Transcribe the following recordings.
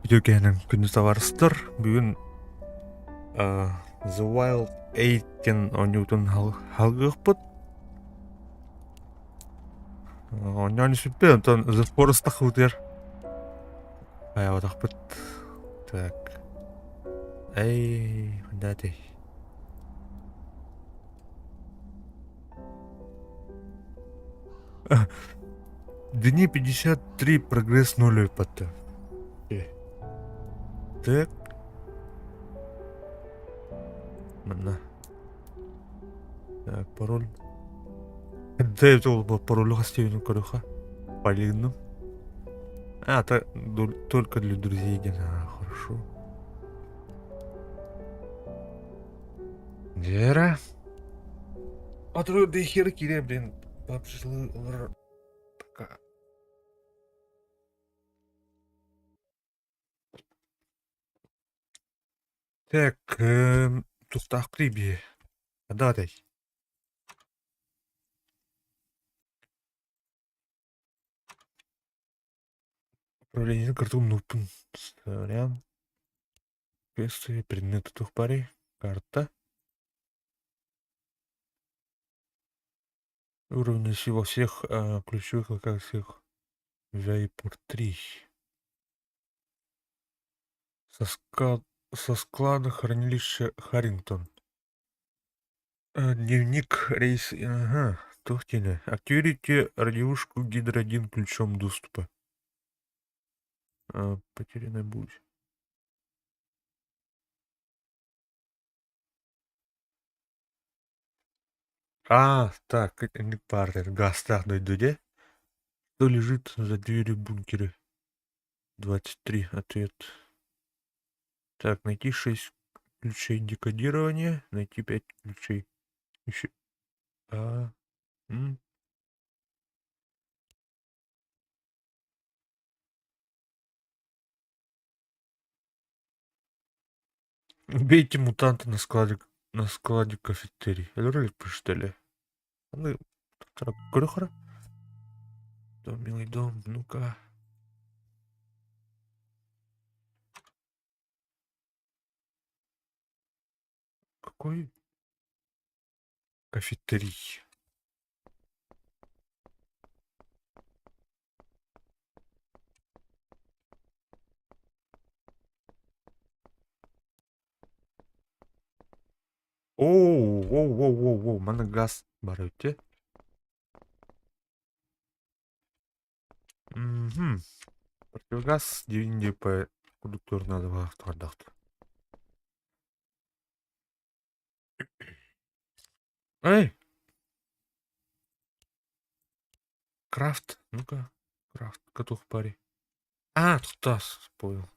Видеокенің күнді саварыстыр. Бүгін The Wild 8-кен ойнеутын халғықпыт. Ойнаны сүппе, онтан The Forest тақылдер. Баяу тақпыт. Так. Эй, да ты. Дни 53, прогресс 0 потом. Так. Мана. Так, пароль. Да, это был пароль гостевину коруха. Полигну. А, только для друзей. Хорошо. Вера. Отру до хера кире, блин. Папшилы олар. Пока. Так, тустах криби. Да, дай. Управление картун нупен. Сорян. Квесты, предметы тухпари. Карта. Уровни во всех ключевых локациях. Вайпур 3. Со склада хранилища Харрингтон. Дневник рейс. Ага. Тухтина. Активируйте радиушку Гидро-1 ключом доступа. Потерянная будь. Так, это не партер. Гастах дойдуде. Что лежит за дверью бункера? 23. Ответ. Так, найти 6 ключей декодирования. Найти 5 ключей. Еще. Убейте мутанта на складе кафетерий. Эльры посчитали. Ну, Грохора. Дом, милый дом, ну-ка. Какой? Кафетерий. Оу, мана газ бар өте. Противогаз дегенде по кондуктор надо автодақты. Эй! Крафт, ну-ка. Крафт, готов в паре. Тутас, понял.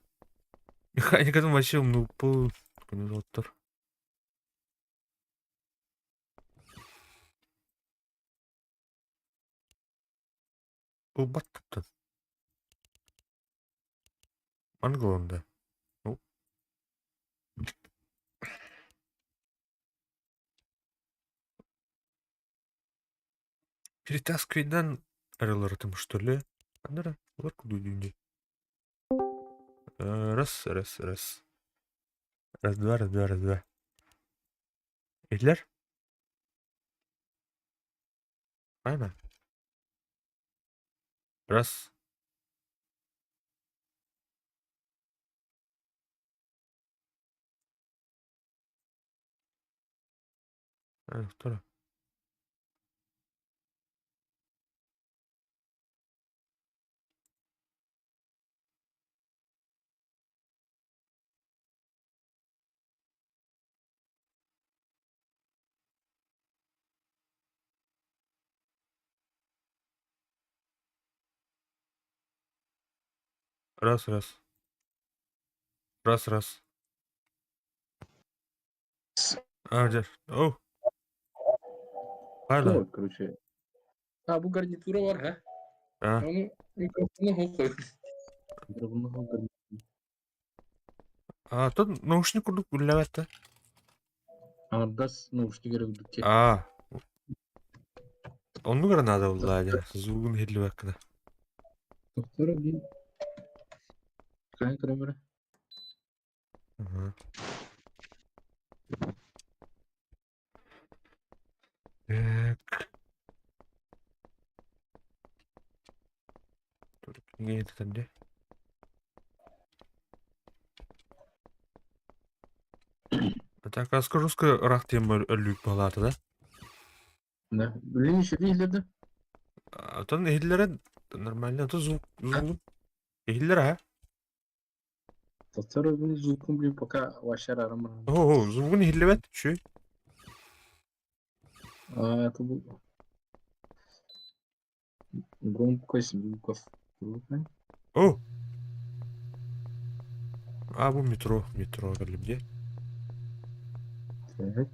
Механика там вообще, ну, по конвертер. Баттан. Англонда. Ну. Перетаскивайдан араларытым, что ли? Андара, олар куду дүйінде. Раз. Раз-два. Этлер? Айна. Раз. Второй. Раз. Где? Оу. Айна. Вот, короче. Bu garnituro var ha. Onu mikrofonu koy. Mikrofonu koy. Тут наушник курдук бүлләбәтті. Ардас наушник керек дутке. Onu granada oldu hadi. Zulgun hilli vakıda. Doktora bir Sen kremere. Ага. Так. Не это там где? Так, а скажу-ска рахтем люк балаты, да? Да. Блин, еще видели, А то нехиллер нормально, а то зулум. Нехиллер, а? Татары bunu zulkun блин пока ваша рама. О, зулум нехиллер, чё? А это был громкость звуков. О! А, bu метро. Метро где? Так.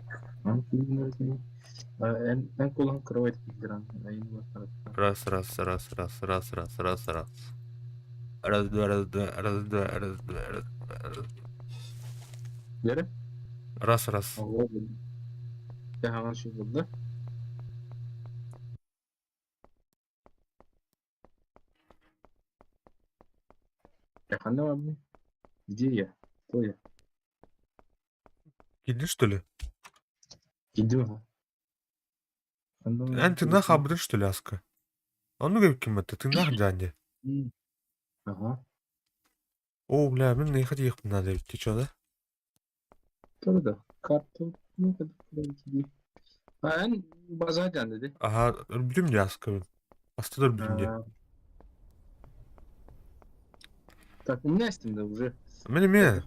En kolay kravat giydiren. Ayın var. Раз, раз, раз, раз, раз, раз, раз, раз. Раз, два, раз, два, раз, два, раз, два, раз, два, раз. Yere? Раз, раз. Allah. Ya hemen şey buldu. Ya Hanna abi. Где я? Кто я? Girdin что ли? Gidiyor. Sen tırnak habırdın что ли, Aska? Onu gibi kim etti? Tırnak canlı. Ага. O, bля, ben ne kadar yakın надо идти, что да? Tabii da. Kartı ne kadar gidiyor. Ben bazacan dedi. Aha, ölüm diye Aska ben. Hasta da ölüm diye. Так, у меня Steam'да уже. Benim ya.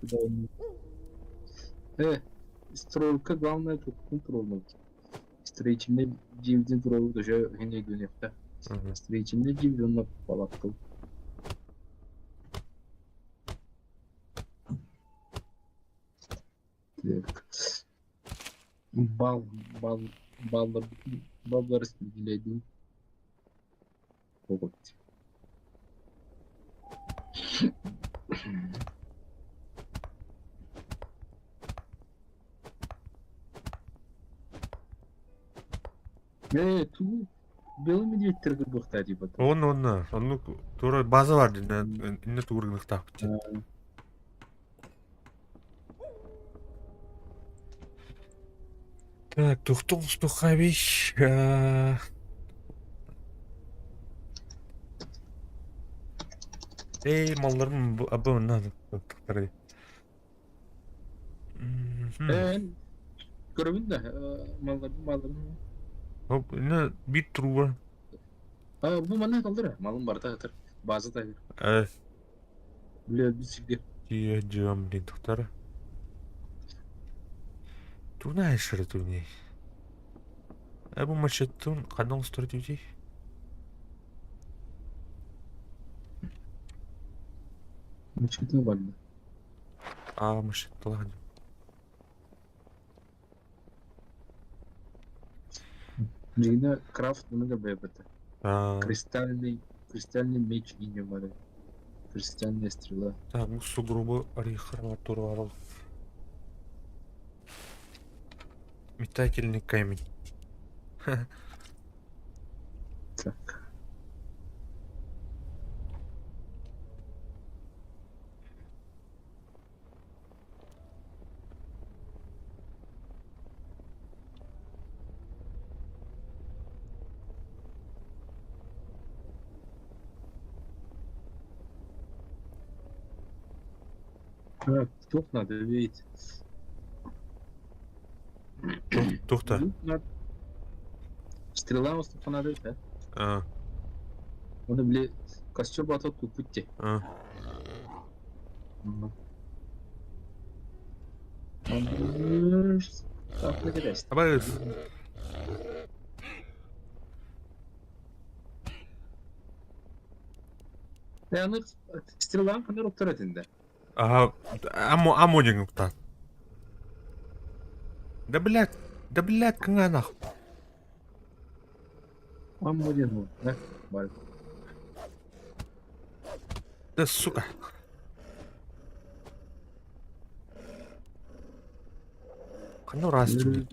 Стройка главное тут контрольный. Строительный дивдин туралы тоже хене гөнекте. Строительный дивдин палатты. Так. Бал, баллар, баллар распределяйды. Вот. Ту белый медведь бухта типа. Onu doğru bazı var ne tuğrılık takipçi. Так, Тухтунс Тухавич. Ey mallarım bu abone nasıl tutarı. Görevin de malların. Hop ne bir tur var. Bu bana kaldır. Malım var da hatır. Bazı da. Evet. Bile bir sigir. Diyeceğim din tutarı. Tu ne işleri tu ne? Bu maçın kanal strateji. Мечты вали. А maçın falan. Жигна крафт много бебета. А. Кристальный меч и не вали. Кристальная стрела. Так, bu su grubu арматура var. Метательный камень. Так. Тут надо видеть. Тухта. Стрела уступа надо, да? А. Onu bile костюм батут купить. А. Так, интересно. Абай. Yani stillan kadar operatinde. Ага. Аммо деген та. Да блядь, кыңа нахуй. Amma değil bu. Ne? Var. Да сука. Ну раз тебе.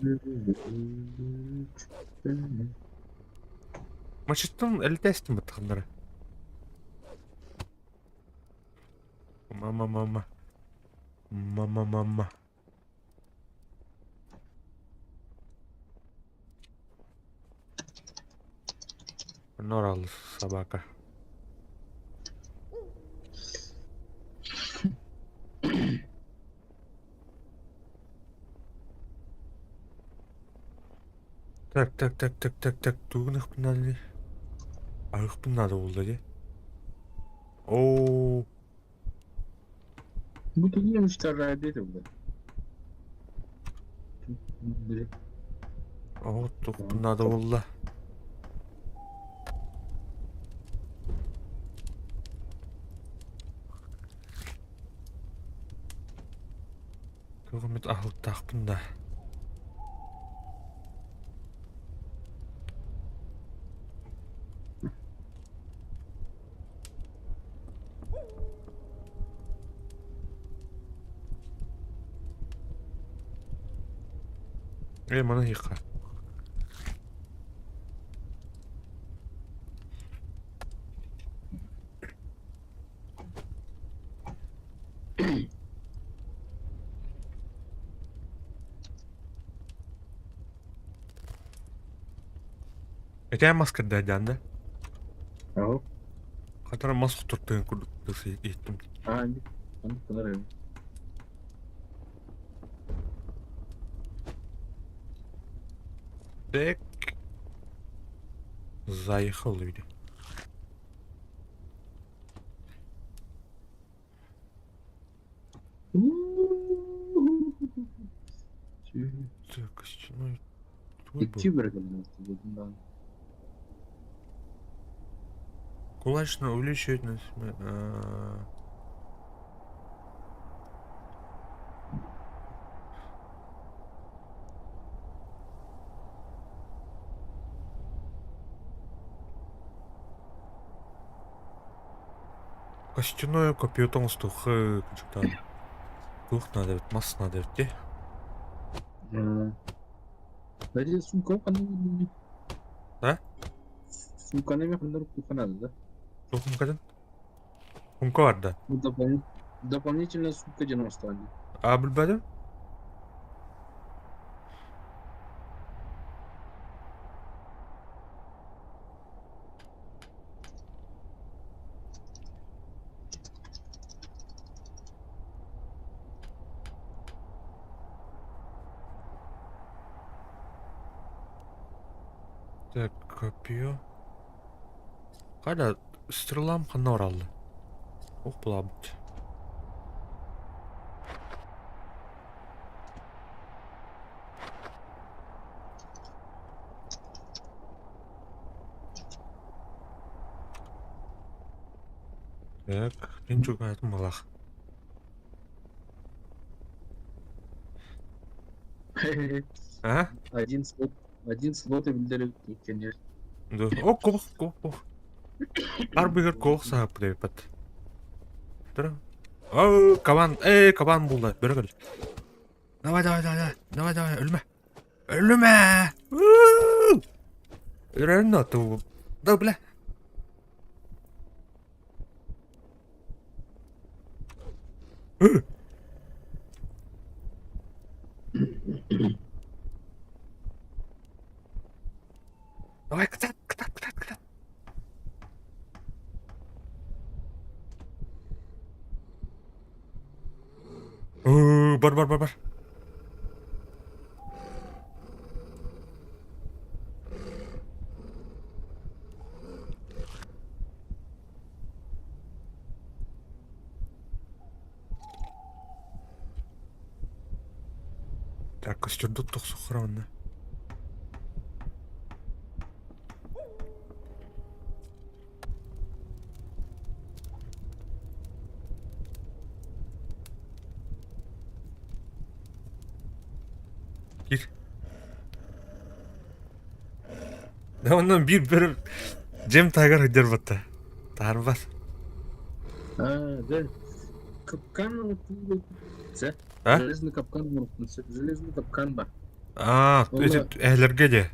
Мачтын элтестим бутхандары. Мама, мама. Мама, мама. Норал собака. Так. Тугнах надо. А их надо было, да? О, Bu da yemişler radyede bu da. Böyle. о, тух надо было. Тугмет ахыл тахпында. Мана хиха. Эти маска дадянда. Aho. Катара маск туттын курдук еттим. Andi. Andi kadar ev. Так. Заехал люди. Так, стеной. Твой был. İki bırakın dedim ben. Кулачно увеличивать на себя. Костяное копье толстых кучуктан. Дух надо, ведь масс надо, ведь. Bence Sunko kanı Да? Sunkan'ı yakınları kullanıldı da. Духом кадан? Хумко варда. Bu дополнительно сумка 90 andi. А билбадым? Так, копье. Када стрелам ханоралды. Ух, была быть. Так, ничего это малах. А? Один слот и билдерек конечно. Да. О, кох. Арбигер кох саап дейпат. Тра. О, кабан булды. Бергел. Давай, өлмө. Өлмө. Реально ту. Да, бля. Давай, катат. Бар. Так, костюмді тоқсы құрамында. Кир. Да ондан бір жем тагар өдер бата. Тағыр бас. Да. Капкан вот. А? Железный капкан unutmuşsun. Железный капкан бар. Әлерге де.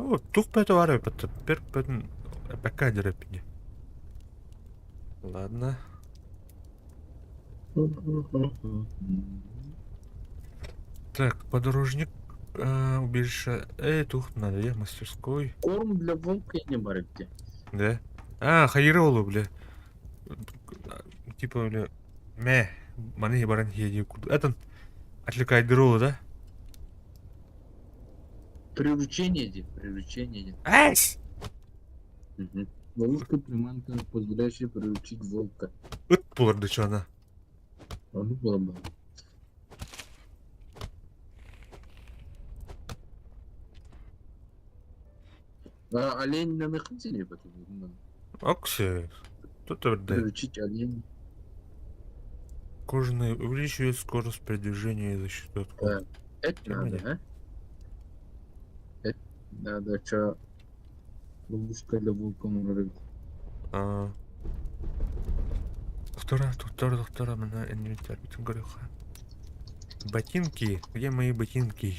О, тух пэто вара пэто. Пер пэтэн пока дерапине. Ладно. Так, подорожник. Убежище. Тух надо, я мастерской. Корм для волка не барыпте. Да? Хайролу, бля. Типа, бля. Маны баран хеди куду. Это отвлекает дыролу, да? Приручение. Айс! Мгм. Ловушка приманка, позволяющая приручить волка. Ыт буларды чё она. Ну, было бы. Олень на находили потом. Окси. Тут да. Приручить олень. Кожаный увеличивает скорость передвижения и защиту от волка. Это надо, а? Это надо, что ловушка для волка может. Доктора, на инвентарь. Говорюха. Ботинки. Где мои ботинки?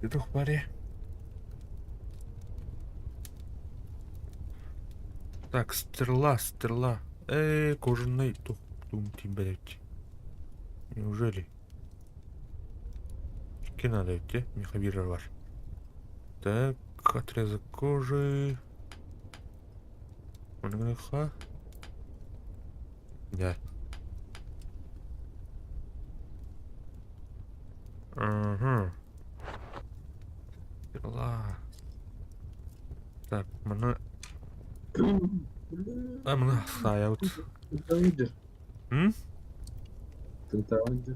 Иду в паре. Так, стрела. Кожаный тумти, блять. Неужели? Что надо идти? Мехавировать. Так, отрезок кожи. Греха. Да. Ага. Стрела. Так, мана. Мана саят. Тутауды.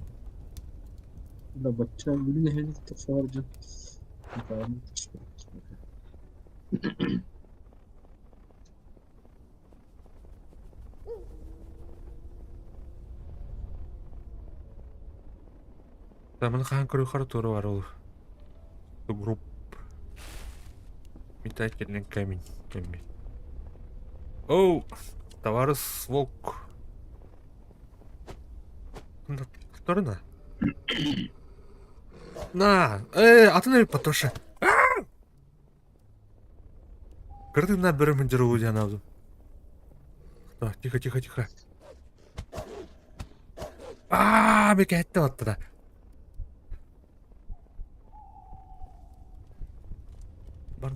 Да, бача, блин, я не тафарджа. Да, мана хан крюхар туру бар ол. Групп. Метательный камень. Оу! Товарищ волк. Сторона. Атына потоша. Кырды на бір міндер ұлден алдым. Тихо. Беке әтті отты да. Бар.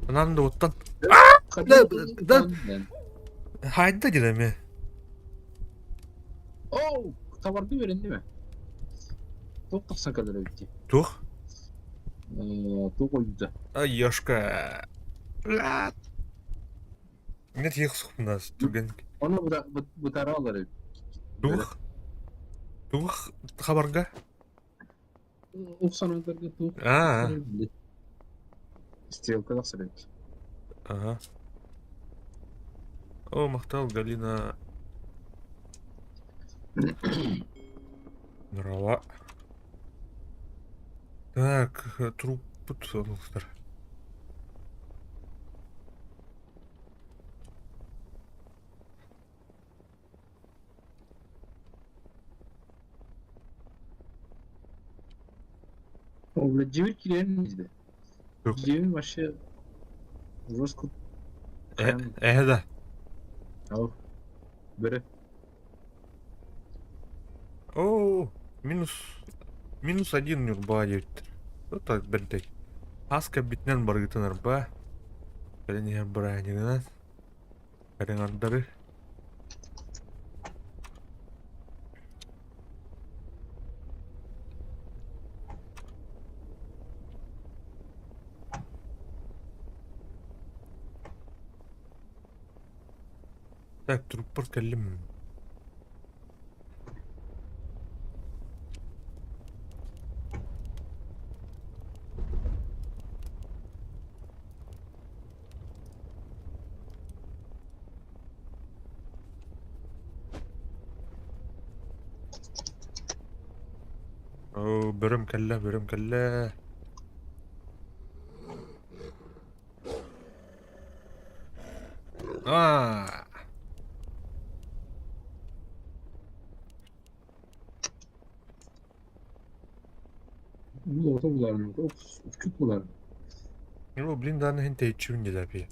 Ананды оттан. Хайда деді ме? Оу, товарды verin değil mi? Çok kısa kadar ödedi. Тух? Çok oyuncu. Ёшка. Нет, я их у нас. Onu bu taraları. Тух хабарга? Оксаналарга тух. Стрелкада сырет. Ага. О, мақтал Галина. Нрава. Так, труп тұтылықтыр. Oğlum civil kilerimizdi. Civil başı Roskut. Да. Al. Böyle. О, минус один нюрба дебіттір. Так, бәлдей. Аска бітнен барғытынар ба. Бәліне бұрайынығынан. Кәріңардары. Так, труппар кәлім. О, бөрім кәлі. Bu otobular mı? Uçuk bular mı? Yo, blindana gente içimin de abi.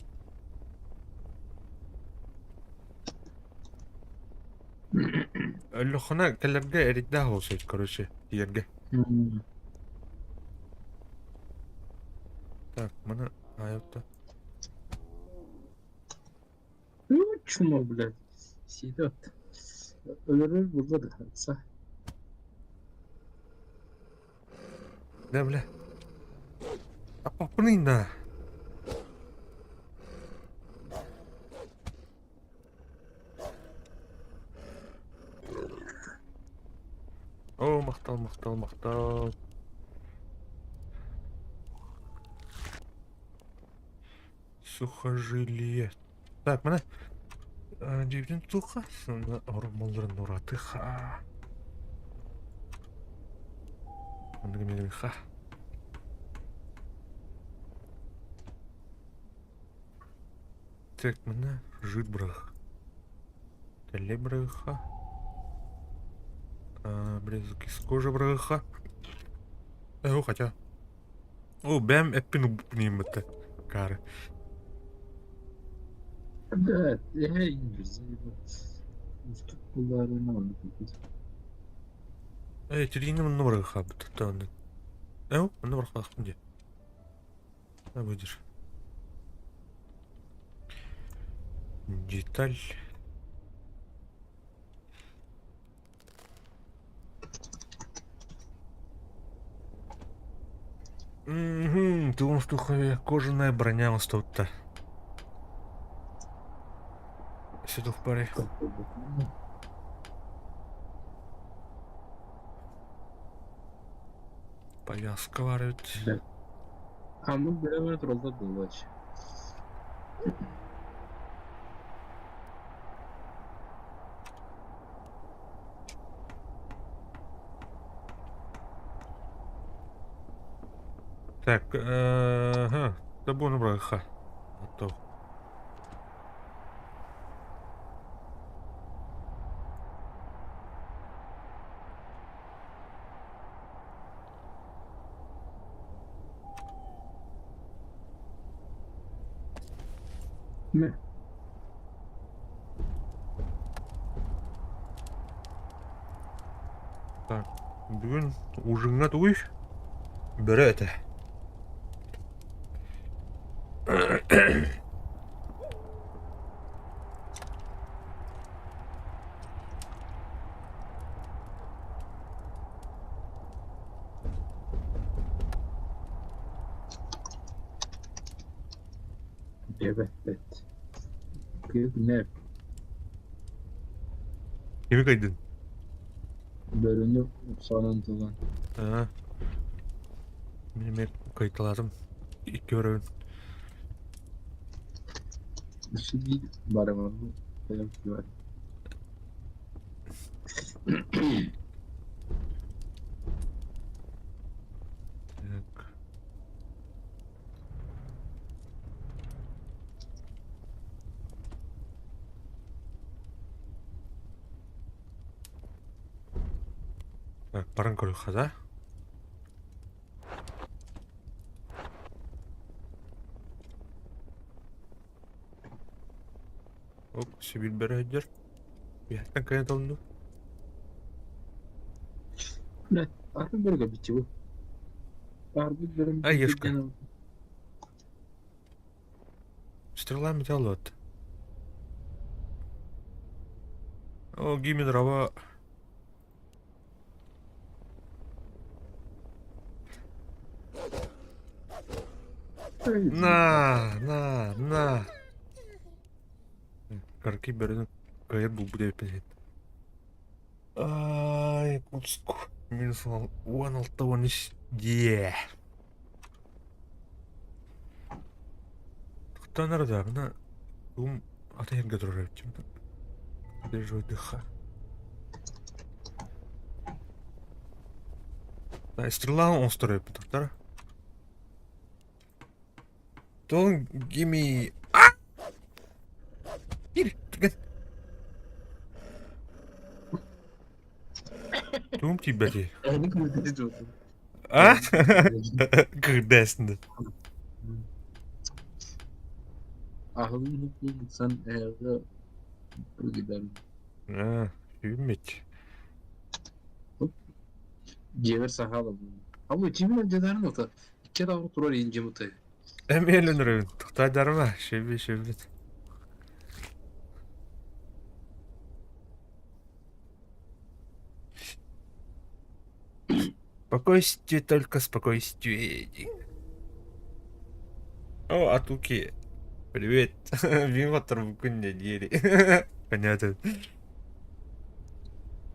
Öyle hana kellerge erik daha olsaydı karışı diğerge. Hmm. Так, bana hayatta. Uçma bile. Sedat. Ölürür burada da. Sağ. Ne bile? Apa bu ne da? Oh, мақтал, мақтал, мақтал. Сухожилие. Так, mana жебден тұлға, сонда ормалдарын ұраты ха. Онда кемеген ха. Так, mana жит брах. Теле браха. Брезок из кожи браха. Хотя. О, бәм әппен ұпнейм бітті. Кары. Evet. İngilizce bu. Uçuk bularını anlatıyoruz. Терейні мұны браха бітті. Тауынды. Мұны браха лақтын де. Будешь. Деталь. Думал, что кожаная броня у тут-то. Сюда в паре. Повязка варит. Evet. Ama böyle rolda dolaş. Так, да bunu браха. Готов. Ne? Так, бүгін ужинға туй. Бірі әті. Evet, evet. Ne? Kemi kaydın? Bölünü sanıntılan. Benim kayıtladım. İlk görevin. Işık değil bari var bu. Böyle bir var. Так. Так, паран көріға, да? Оп, сибил бәрі әдер. Яттан кайын алынды. Ne? Artık böyle bir bu. Harbi bölüm. Ay, yaşka. Стрела металлот. О, гиме дрова. На. Карки берін кайыр бұл бұдай пәлет. Ай, кутску. Мен сол 16-13 де. Тұқтан арада, бұна ұм ата ерге тұрар өптім. Держу дыха. Стрела он строит, тұқтар. Don't give me... Gir, gel. Тум тебе. Onu kırdı oldu. Ah? Kırdersinde. Ahılın hukuku sen eğer de gider. Ha, ümit. Gever sahalı. Ama kimin önceden nota? İki daha oturur ince mutlu. Emeyelim rövün. Tuhtay darma. Şevbet. Спокойствие, только спокойствие. О, Атуки. Привет. Виматор в кунде двери. Понятно.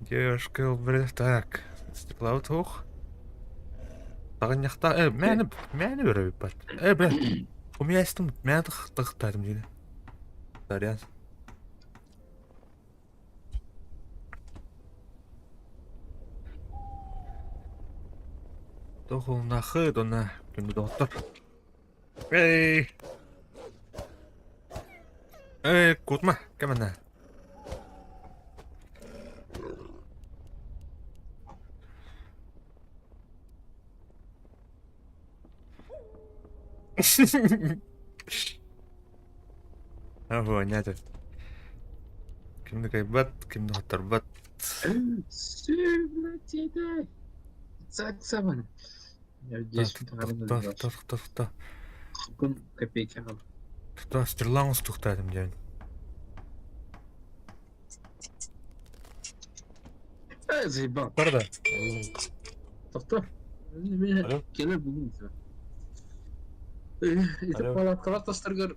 Девушка, блядь, так. Стекла вот ух. Тагын якта. Мәне беребит бар. Бля. У меня есть там мәне тахтарым дине. Сорян. Тохол нахы дона. Кемді доктор. Эй. Кутма. Кемена. Понятно. Кимді кайбат, кимді хатарбат. Sübletide. Saksa bana. Ya geçmiş tarafında da var. Тута. Hukun köpek al. Тута стерлаңыз туктадым ден. Zeyban. Барда. Doktor. Ben Alo. gelir bugün bize. İşte Alo. falan kalat tasargar.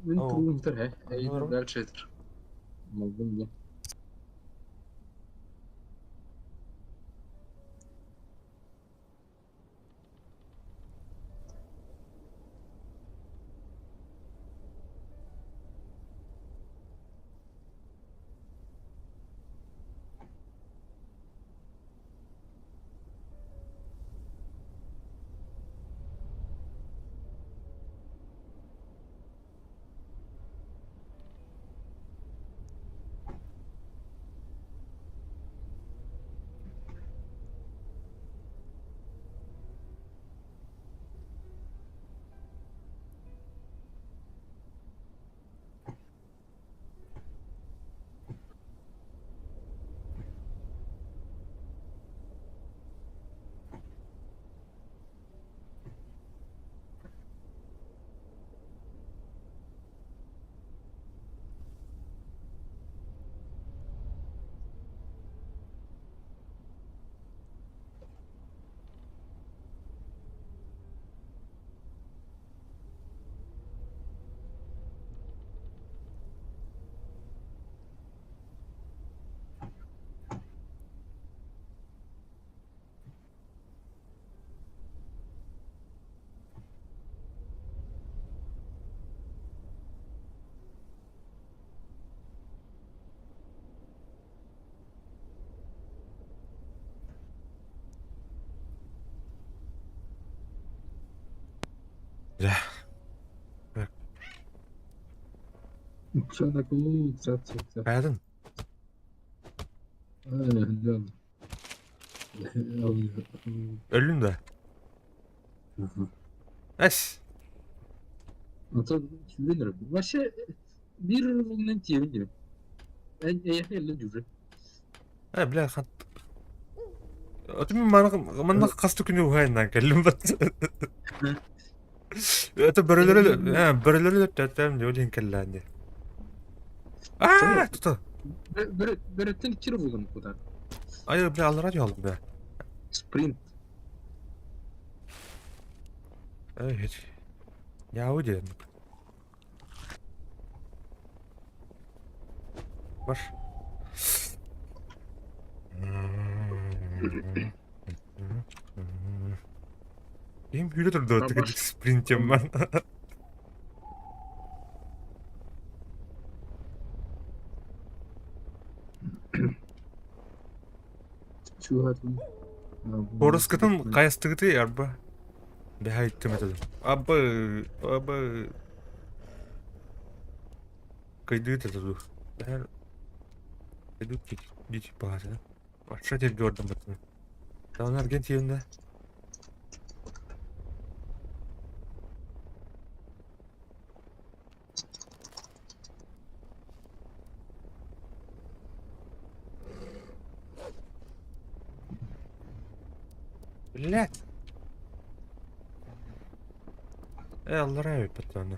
Ben Oo. kurulum ter he. Anlıyorum. Güzel şeydir. Maldım bu. Ya. Sana kulu sat. Kayadın. Aynen. Öldün de. Es. Ata bilir. Başka bir bugünden diyebilirim. Ben elle cüre. Bля, хат. Отми мана касты күнү уайнан келдим бат. Это бөрөлөрү тәтәм жолин келләнде. Тута. Бöretten 2 lira buldum bu kadar. Ay bля, алар радио алдым да. Sprint. Hiç. Ya o diyelim. Var. Benim hüle durdu artık Var. sprint yapayım ben. Şu hatun. Orası kadın kayastıgıtı ya arba. Beha gittim edelim. Abba. Kaydı edelim. Beha. Kaydı git bahane. Başka bir gördüm batını. Dağın ergen yerinde. Блядь. Аллар айыппыт оны.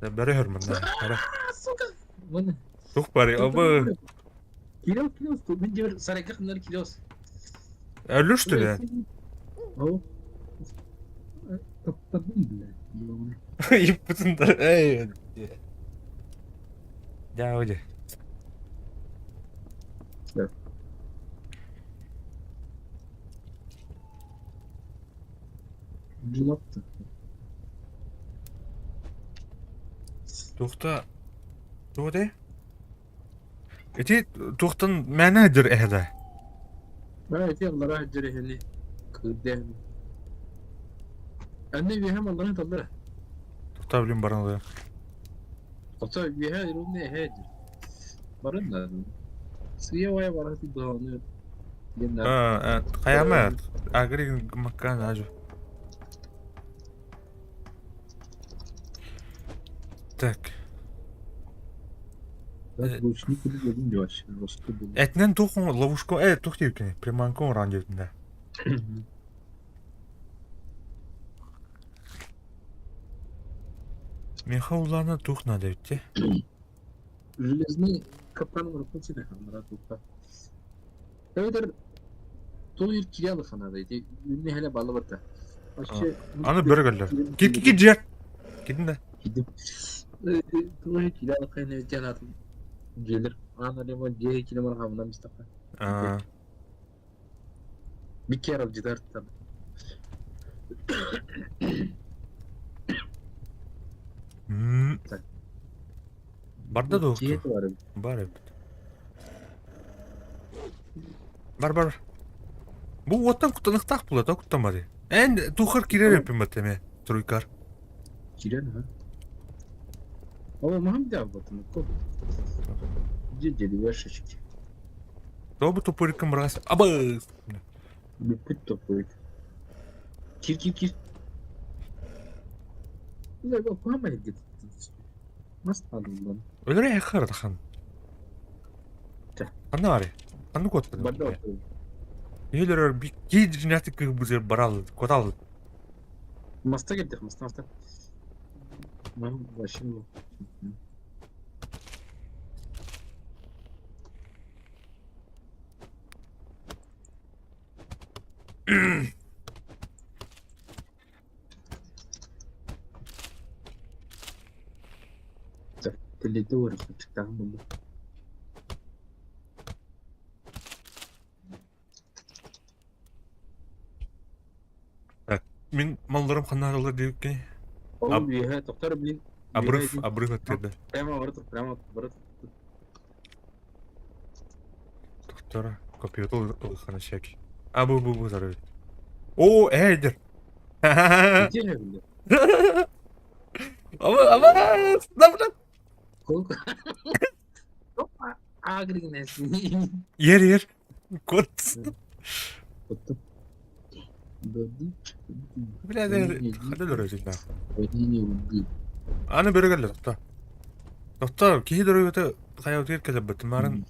Бәрі hörmünde. Hara. Сука! Вон. Тух бари, абы. Килос. Мен жер сарайга кымдар килос. Ölüştü be. О. Топтадым, бля. Yıppıtın da. Ey. Ya öyle. Evet. Жылапты. Тухта. Туğde. Eti tuhtun mənadır ehdə. Ben öte Allah'a cereheli. Kıdem. Anne bir hem Allah'ın tabi. Тухта bilin baranlığı. Hatta bir her yılın ne hedir. Barın da. Suya vaya barası dağılıyor. Ha, kıyamet. Agri makan acı. Так. Ben bu işini kullanıyorum yavaş. Rostru bu. Etnen тухун ловушку, тух deyip приманкон уран deyipinde. Михаулана тух надо идти. Железный капкан вырапын сene хамара тупа. Öyder Tolu yer kiralı kanadaydı. Ünlü hele balı vardı. Aşçı... Anı böyle göller. Git cer. Gidin de. Gidip. Tolu yer kiralı kaynağı canatım. Gelir. Anadolu ama diğer kilometre hamdan Mustafa. Bir kere avcıda arttı. Barda da yoktu. Ciheti var. Бар evet. Бар. Bu otan kutanıktaq bula da kutamadi. En tuhar kirer yapayım bateme. Truykar. Kiren ha. Ama Muhammed abi batını. Ceceli ver şaşık. То bu topurikam ras. Aba. Bir püt topu. Kir. Ne bak Muhammed gitti. Nasıl aldın bunu? Öyle ya kar dahan. Anne var. Anne kotladım. Bada oturuyor. Yeler bir gidinati kıbızır baral. Kotal. Masta geldik Masta. Ben başım bu. Telede uğraştım çıktan bunu. Min mallarım kanarlar deyip ki. Oğlum bir he doktor bilin. Abrıf ötedi. Prema vardı. Doktora kopya olsana şek. Bu zarar. Oo eğer. Gece bile. Ama lan. Korku. Agri nesin? Yer. Kot. Tuttum. Döndüm. Biraz hadi öğrenecekler. Ödeyini vurdu. Anı böyle geldi doktor. Doktor ki hidro yote kaya otir kelebet marın.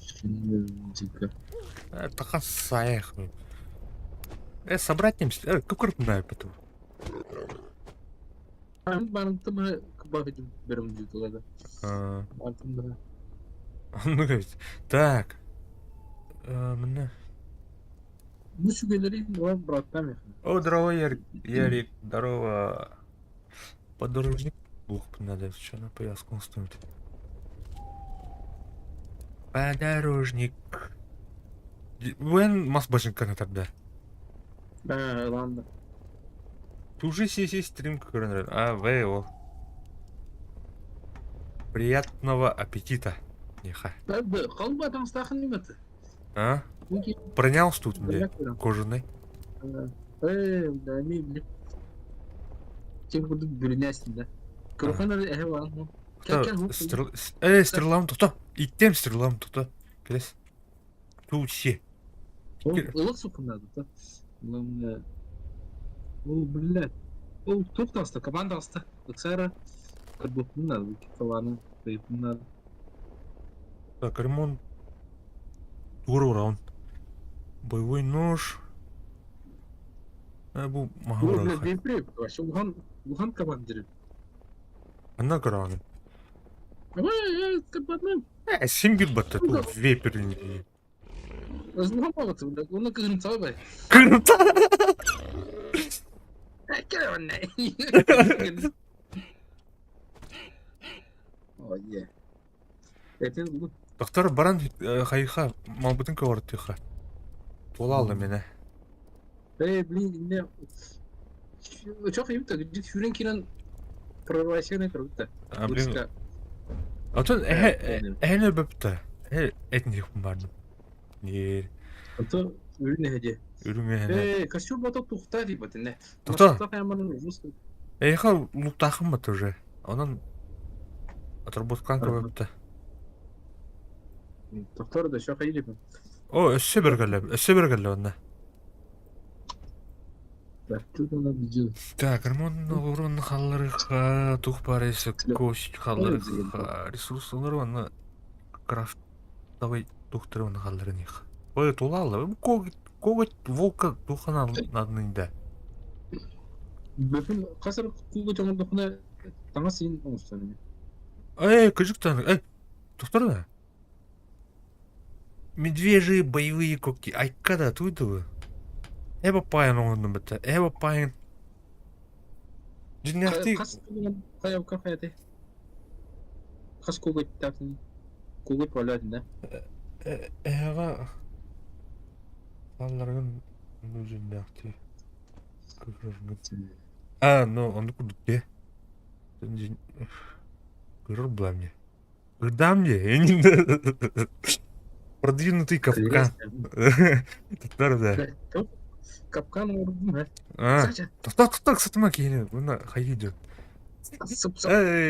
Takas sayık. Собрать немцы. Как крупная потом. Ben tamam bakıcım benim videolarda. Altında. Ну говорит. Так. Мне. Bu şu gölleri var bıraktım ya. О, здорово, Ярик. Здорово. Подорожник. Ух, надо что на пояску установить. Подорожник. When мас башенка тогда. Ладно. Тужи сиси стрим коронер. О. Приятного аппетита. Неха. Kalba tanıştağın nimetı. А? Пронял тут мне кожаный. Да не блин. Чем буду бürünersin de. Kırıkhanada ehe var mı? Стрелам тута. İttem стрелам тута. Келес. Тучи. Ilık su kımladı da. Ulan ya. O billah. O top da hasta, kaban da hasta. Iksara. Kırdıklar bu kavanı. Kayıplar. Так, ремонт. Тура урон. Боевой нож. Bu Bu mahvura. блядь, бейпреп. Вообще Wuhan командиры. Anna kıranı. Капатным. Син bir battı. Bu vapor'in diye. Wuhan babası блядь. Onu kırın tabi bay. Kırıntı. Gel anne. Oh yeah. Etin bu. Doktor baran hayha mabutun kavartıyha. Tola aldı mene. Блин, не. Çok iyi tabii. Git Führenkinin prorvasyon kırdı. Блин. Atın ehne böptü. Etin yıkım vardı. Yer. Ata ürün hece. Ürün ehne. Костюм бата тухта дип бат не. Тухта. Тухта яманын ужас. Эйха луктахым бат уже. Онан отработкан көбөптü. Тухтар да шака иде. О, өссө бергеле онна. Тутана бижи. Так, гормон урун халларыга, тух барысы, кош халларыга, ресурслар оны крафтовый тухтыр оны халларын их. Ой, тулалы. Когот волка тухана надында. Бөфүн касыр кулга жоңдокуна таңа син оңустан. Кыжыктан. Тухтыр да. Медвежьи боевые когти. Айкада туйду. Эба паян оңдун бітті. Эба паян. Жинняқти... Кас каяв кафеде. Кас кулга тактын. Кулга поладында. Эға... Қалларғын... Жинняқти... Ну, онды күрдік де. Көрір бұла мне. Көрдам не? Продвинутый капкан. Тұттар да. Капкан ордum ha. Тоқтар сатыма кейіне. Бұна қай идет.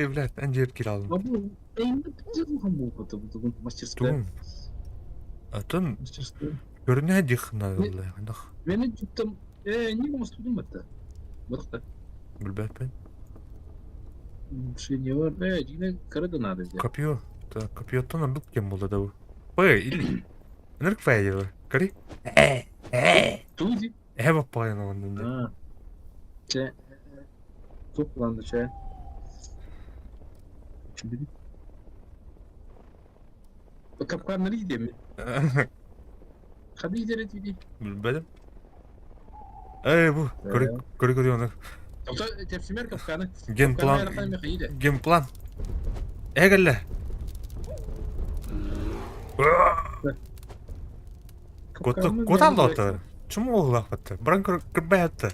Блядь, әндер кел алдым. Абу, эймді бітті бұған болғаты бұдығын мастерская. Тұғын. Атын Мастерская. көріне декіна олай. Мені жұттым, не болмас тұдым бәтті? Бұдықта. Білбәппен. Şey ne var? Yine karada nerede? Копье. Так, копье-то нам кем болды да. Ой, или... Нырк файдер. Кори? Туди. Эва паяна онда. Ha. Şey. Toplandı şey. Şimdi. Kapkanları gidiyor mi? Hadi gidelim dedi. Bilmedim. Bu. Kori onu. Yoksa tepsimer kapkanı. Game plan. Gelle. Kod aldı otu. Çum oğlak battı. Bırak kırbayı attı.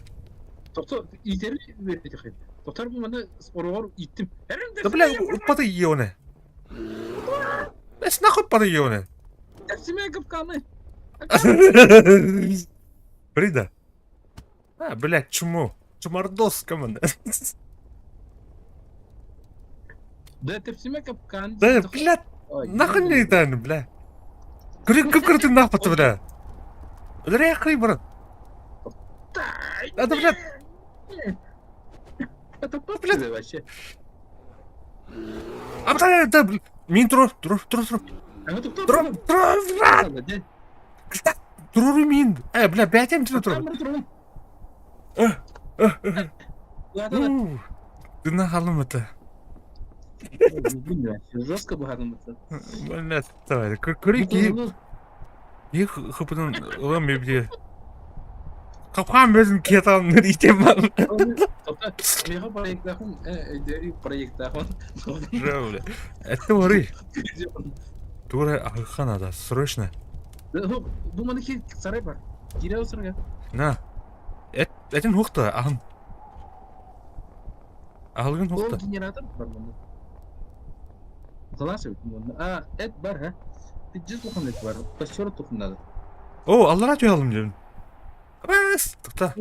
Doktor ileri verecek. Doktor bu bana sporu var gittim. Да бля, упаdı iyi onu. Нахуй упаdı iyi onu. Tepsimer kapkanı. Брида. Блядь, чуму. Чумардос команда. Да tepsimer kapkanı. Да, блядь. Нахуй не это, бля. Кыр ты нахуй ты, бля. Рехай, брат. Да, блядь. Это попля вообще. Да, блядь. Мин тур. А вот кто? Тур, блядь. Туру мин. Бля, бәтем тебе тур. Ты нахалым это. Жестко буханым это. Блядь, давай. Көрейки. Их хыпыдан ұлам бебде. Қапқан безін кет алыныр етем бал. Меха проектахын, өдері проектахын. Жау, әтті орай. Тура ақықан ада, срочно. Bu manaki saray var. Gire o sıraya. На. Әтін хоқты, ағын. Ағылғын O хоқты. generator var bunda. Zaten söyledim bunda. Et var ha. Bir cüz tohum et var. Taşıyor tohumları. О, аллара түйалым дедім. Бас, тоқта.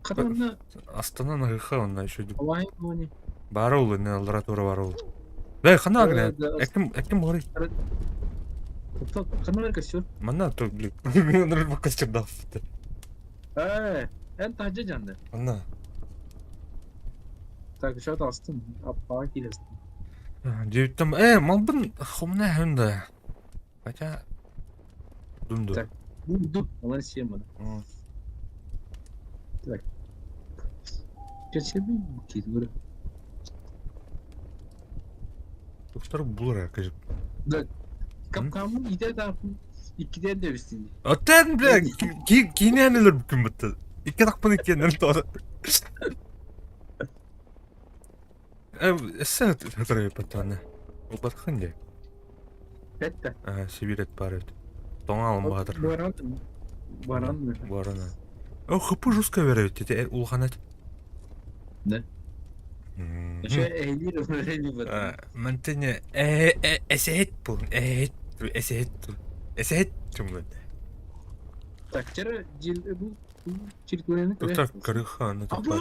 Katanında Астанан ақықа онна еще деп. havai hani. Бары ол, не аллара тура бары ол. Бәй, қана ағын, әкім ғырай. Kanal kaçıyor. Мана, то, блин. Нұрыр бұл костюм дақыпты. En tacı canlı. Мана. Так, şu da astım. Appa giresin. Деуіттім, малбын хомна хүнді. Хотя... Дүнді. Так. Dur. Onları şey yapmadı. Так. Geçebilir miyiz böyle? Dostlar bulur herkes. Da kapkamın gider tarafın ikiden de üstünde. Otan bile kinenilir bugün bitti. İki dakika kinenilir doğru. Sen hatırlıyor patronne. O bakın ya. Hatta. Sibiret barет. Тоңа алым баатыр. Баран mı? Барана. Хыпы жестко берет, эти улханат. Ne? Şey ehli öğreni var. Мантене эсет бул, эсет. Эсет чумган. Takçara bu çirköneni Доктор Карыхан это Abi! бар.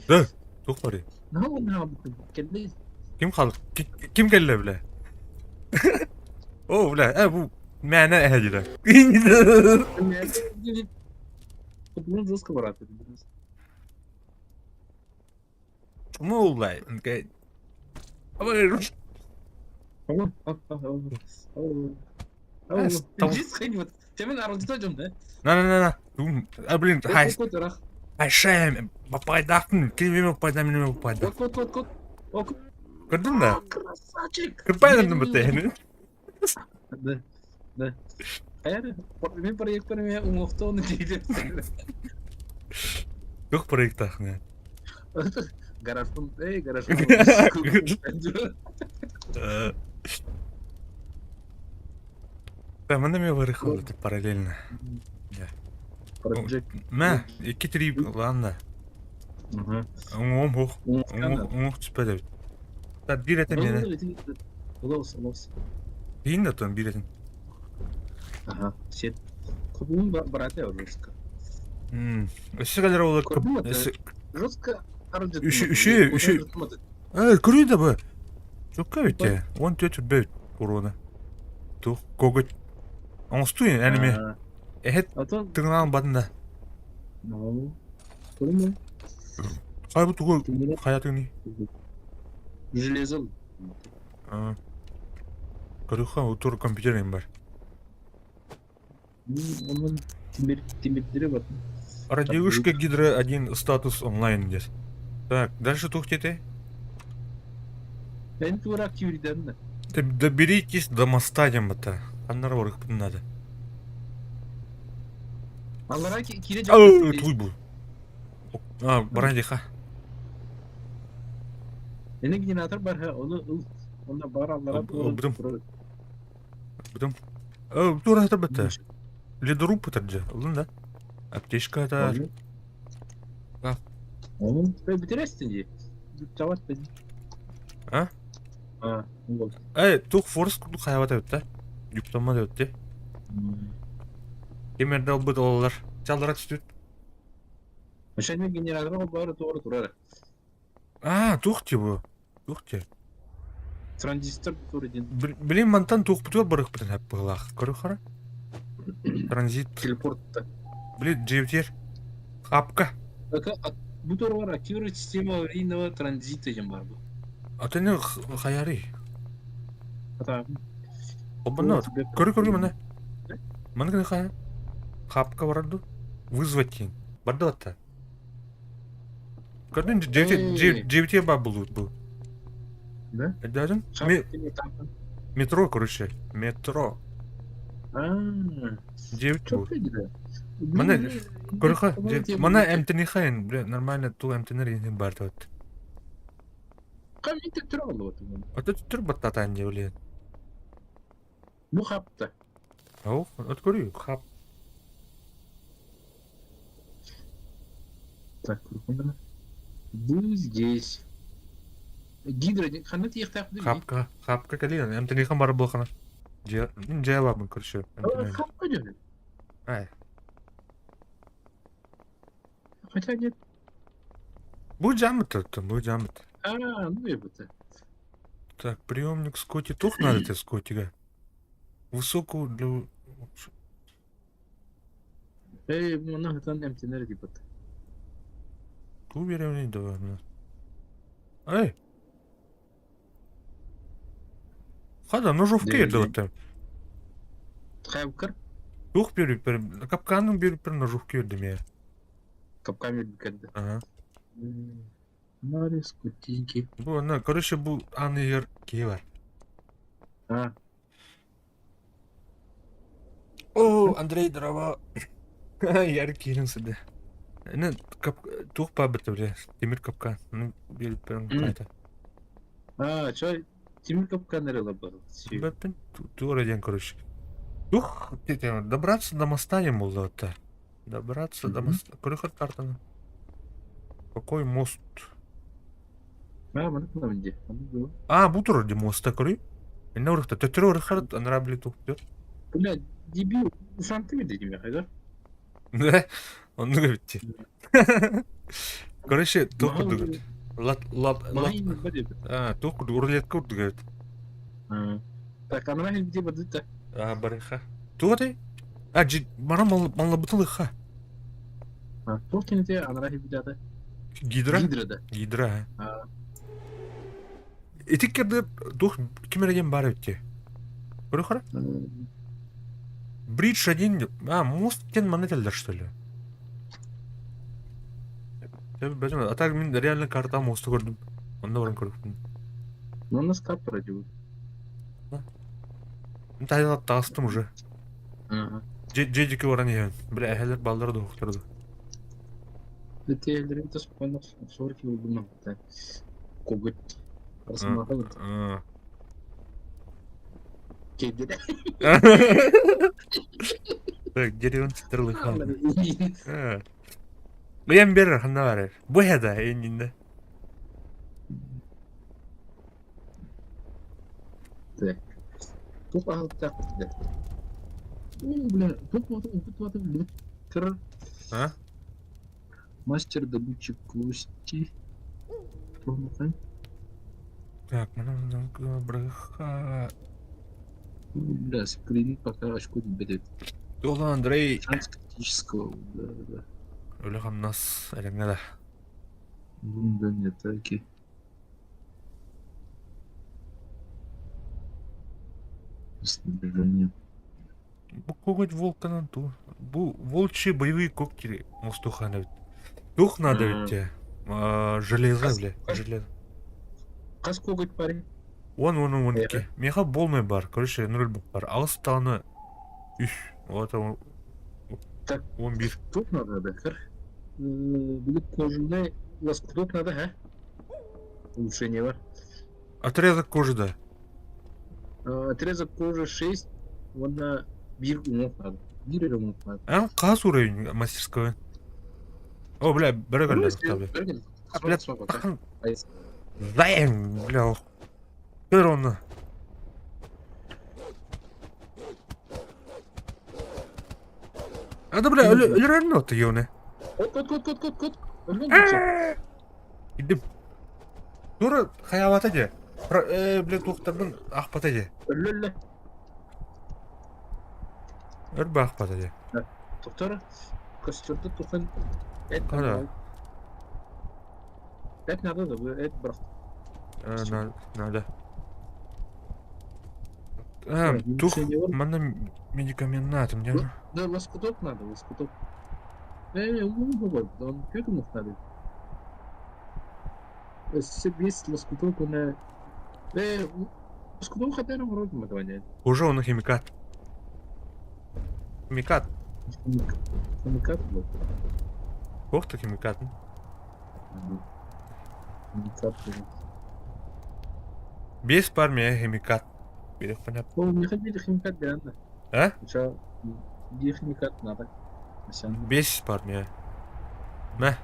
Да, доктор. Ne oldu? Kendi Ким хал? Ким келе биле? О, бля, бу мәне әҗилә. bunu rızkı var artık. Мулай, инке. Абай, Tamam. Tamam. Циц хэньвэт. Чамын аралжтай жом да. на. Блин, хай. Кот рах. Айшем, попайдахтын, кимеме попайдам, неме попайдам. Кот. Ок. Көрдүң да? Красавчик. Кырпайдым бутен. Да. Hayır. Ben projektörüme umuhtonu değilim. Yok проектах, не. Гаражпын, гараж. Да, мында ме вырыхал параллельно. Project. Мә, 2-3 ладно. Оң түспеді. Да, бир етем мені. Улаус. Дейін да тон бир етем. Ага, сет. Кубун барате русска. Өсі қалар олар көп. Русска аржет. Үші. Көрүй да бі. Жоқ көбетте. 14 бөт урона. Тух, когот. Оңстуйын, әніме. Эхет тыңнаған бадында. No. Көрі Қай бұты ғой қаятың не? Железо. Көріға ұтыр компьютерім бар. Onun timidleri var. Радиушка Гидра 1 статус онлайн здесь. Так, дальше тухтете. Ben tuvarak çevirden de. Доберитесь до моста демата. Аннар орых надо. Allah'a kire Туй был. Барандиха. Yine generator var ha onu onda var Allah'a. Потом. Тура это бата. Ледоруб это же. Лунда. Аптечка это. Onun böyle bitirirsin diye. Cevap dedi. Ha? Bu. Тух форс куду хаявата өтті. Юктама да өтті. Кемерді албыды олар. Жалдыра түстүт. Şimdi generator var doğru durar. Тух те bu. Тух те. Transistor doğru din. Блин, мантан тух бутур барых бутын хап бұғылақ. Көрі қара? Транзит. Teleportta. Блин, джевтер. Хапка. Bu doğru var. Akıyor sistemi avriğinde transit için var bu. Атыны хаяри. Hatta. Обана. Көрі мана. Мана кіне хая. Хапка барады. Вызвать тен. Барды атта. Көрдің джевтер ба бұл. Да? Дадың? Метро, короче. Метро. Джевтер Çok бұл. iyi. Мана, көрі мана әмтіні хайын. Нормально ту әмтінер енген барды өтті. Kaç tür oldu bu? Ата түр баттатайын деп ойлайын. Bu hafta. Ау, от көрейік. Хап. Так, прикольно. Bu здесь. Гидро, ханат их так. Хапка кәлейін. Әмтіні хан бары бұл қана. Жая бабын көрші. Хапка деді. Ай. Хотя нет. Бұл жамыт өттім, бұл жамыт. Ну и это. Так, приемник Скотти. Тух надо тебе Скоттига. Высокую для... Много там эмтинер типа. Ту берем давай. Эй! Хада, ножовки еді өттім. Хавкар? Тух беріп, капканың беріп бір ножовки өдім я. Капкан бекенді. Ага. Нарис, кутинки. Бу, ана, короче, бу аны yer кей бар. А, О, Андрей, дрова. Yer кейлің сіді. Ені, туқ па біті біле. Темір капкан. Аны беріп берің қайта. чой, темір капкан әрі лабар. Бәппен, тура ден, короче. Тух, добраться до моста не было это. Добраться до моста. Көрі картаны. Какой мост? Мана кына менде. А, бу тур де моста көрі. Эне урықта. Төтірі урыққард, анара біле туқ дер. Бля, дебил, ушанты берді деме қайдар. Да, он ну говорит. Короче, тух курду. Мағайын ба деп. Тух курду, урлет курду говорит. Так, ана хел де барды та. Барыха. Тух дай? Мана мала бутылыха. Толкин те ана хел де ата. Гидра? Гидрада. Гидра. Этик керді тух кемереген бар өтте. Көрі қара? Бридж один... мост кен манетелдер, что ли? А так мен реально карта мосты көрдім. Онда баран көрдім. Ну, у нас каппара деп. Мен тайдалап тағыстым уже. Джедікі баран еген. Бля, әхелер балдары да оқытырды. Бәте әлдерін тас қойнақ сорки олдым. Когыт. Арсымаға көрді. Кейдері. Так, деревен тітірлі қалды. Ұян берір, қанда барыр. Бұяда, енінде. Так. Топ ағылып тақпыды. Бля, топ ваты литтер. Мастер добычи кости. Так, мына брыха. Бля, скринит пока очко не берет. Дола, Андрей. Шанс критического, да. Өлі қамнас, әліңе да. Да нет, таки. Снабжение. Бұл коготь волканан ту. Бұл волчьи боевые когти мостуха навіть. Тух надо ведь. Железо, бля. Железо. Қас коготь парень. Вон ке. Меха болмай бар. Короче, нөл бар. Алыс тағыны. Үш. Вот он. Так. 11. Топ надо, да, кар. Будет кожаный лоскуток надо, улучшение бар. Отрезок кожи, да. Отрезок кожи 6, вон на бир умов надо. Бир умов надо. Қас уровень мастерского. О, бля, бірігілді. Бля, тақын. Займ, бля. Көр оны. Ада, бля, өлірән ноты еуіне. Кот. Өлген көтші. Идім. Тура хаявата де. Бля, тоқтардың ақпата де. Өлі. Өрбі ақпата де. Тоқтары. Костерді тоқын. Қара. Әт надо да, әт бірақ. Надо. Тух, мана медикаментатым, не? Да, лоскуток надо, лоскуток. Умный бабай, он как ему надо? Если есть лоскуток, он... Лоскуток хотя бы вроде мы говорили. Уже он химикат. Химикат. Химикат был. Ох ты химикат. Химикат был. Без парня химикат. Берег понятно. О, не хотели химикат, да? А? Сейчас, где химикат надо? Без парня. На.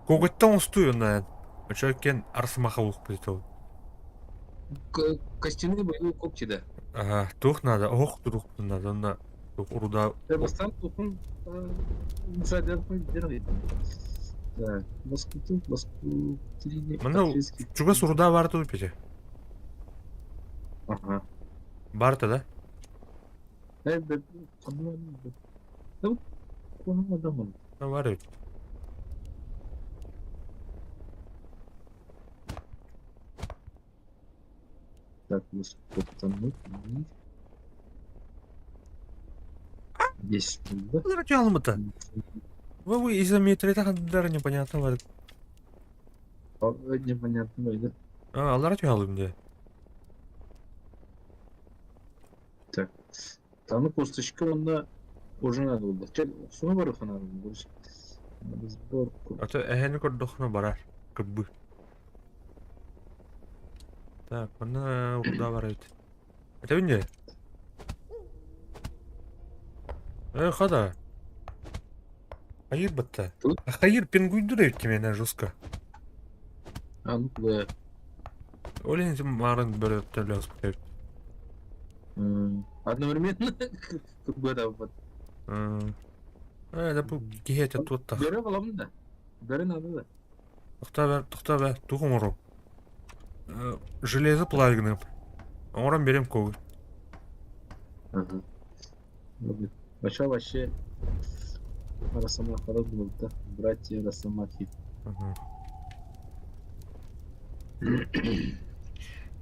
Коготтан устую на. Очокен арсымаха ух плитов. Костяные боевые когти, да? Ага, тух надо. Ох, тух надо. На. Уруда. Бастан тухын задержан держит. Да, лоскуток. Мына чугас уруда барды өпеде. Ага. Барды, да? Да, куанмадамын. Бар өт. Так, лоскуттан 10 болды. Олар жалымыта. Вы изометрия хаддары непонятно бар. Непонятно болды. Алар жалым де. Так. Таны косточка онда уже надо было. Суна бар хана был. Сборку. Ата эхени көрдөхнө барар. Кыббы. Так, мына урда бар эт. Это не. Хада. Hayır batta. Hı? Hayır pingündür evkimene жестко. Ну да. Олен сим марын böyle öptürlüyoruz bu ev. Одновременно как бы да вот. Да bu кихете тут так. Бере балам да. Бере надо да. Тұқта бә, тұғым ұру. Железі плагінің. Оңыран берем көгі. Ага. Вообще вообще Росомаха был, да? Братья Росомахи.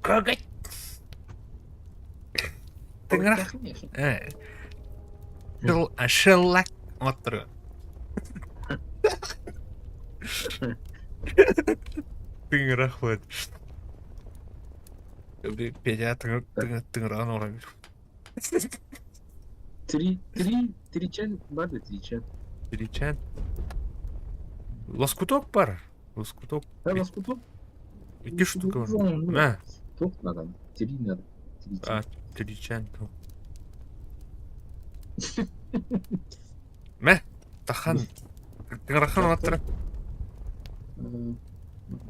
Көгі! Тыңырақ. Шыллак отыры. Тыңырақ болады. Педя тыңыраған орай бер. Три чен бар да, три чен. Перечен. Лоскуток бар. Лоскуток. Лоскуток? 2 штука бар. Мә. Топ надо. Три надо. Перечен. Мә. Тахан. Тыңырақан отыры.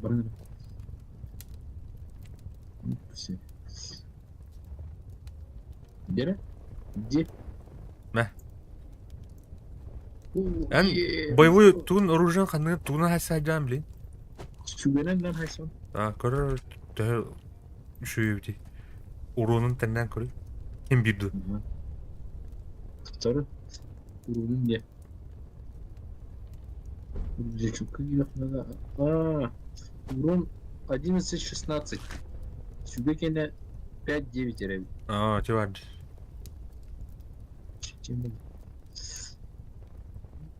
Баран. Все. Бері? Где? Мә. Боевой тун оружиен қанды туна хайсайдан білейін. Сүгенен лан хайсан. Көрі тәр үші өбді. Уруның тәннен көрі. Кем бирді. Второй. Уровень не. Урон 11-16. Сюбекене 5-9 ребят. Теварди.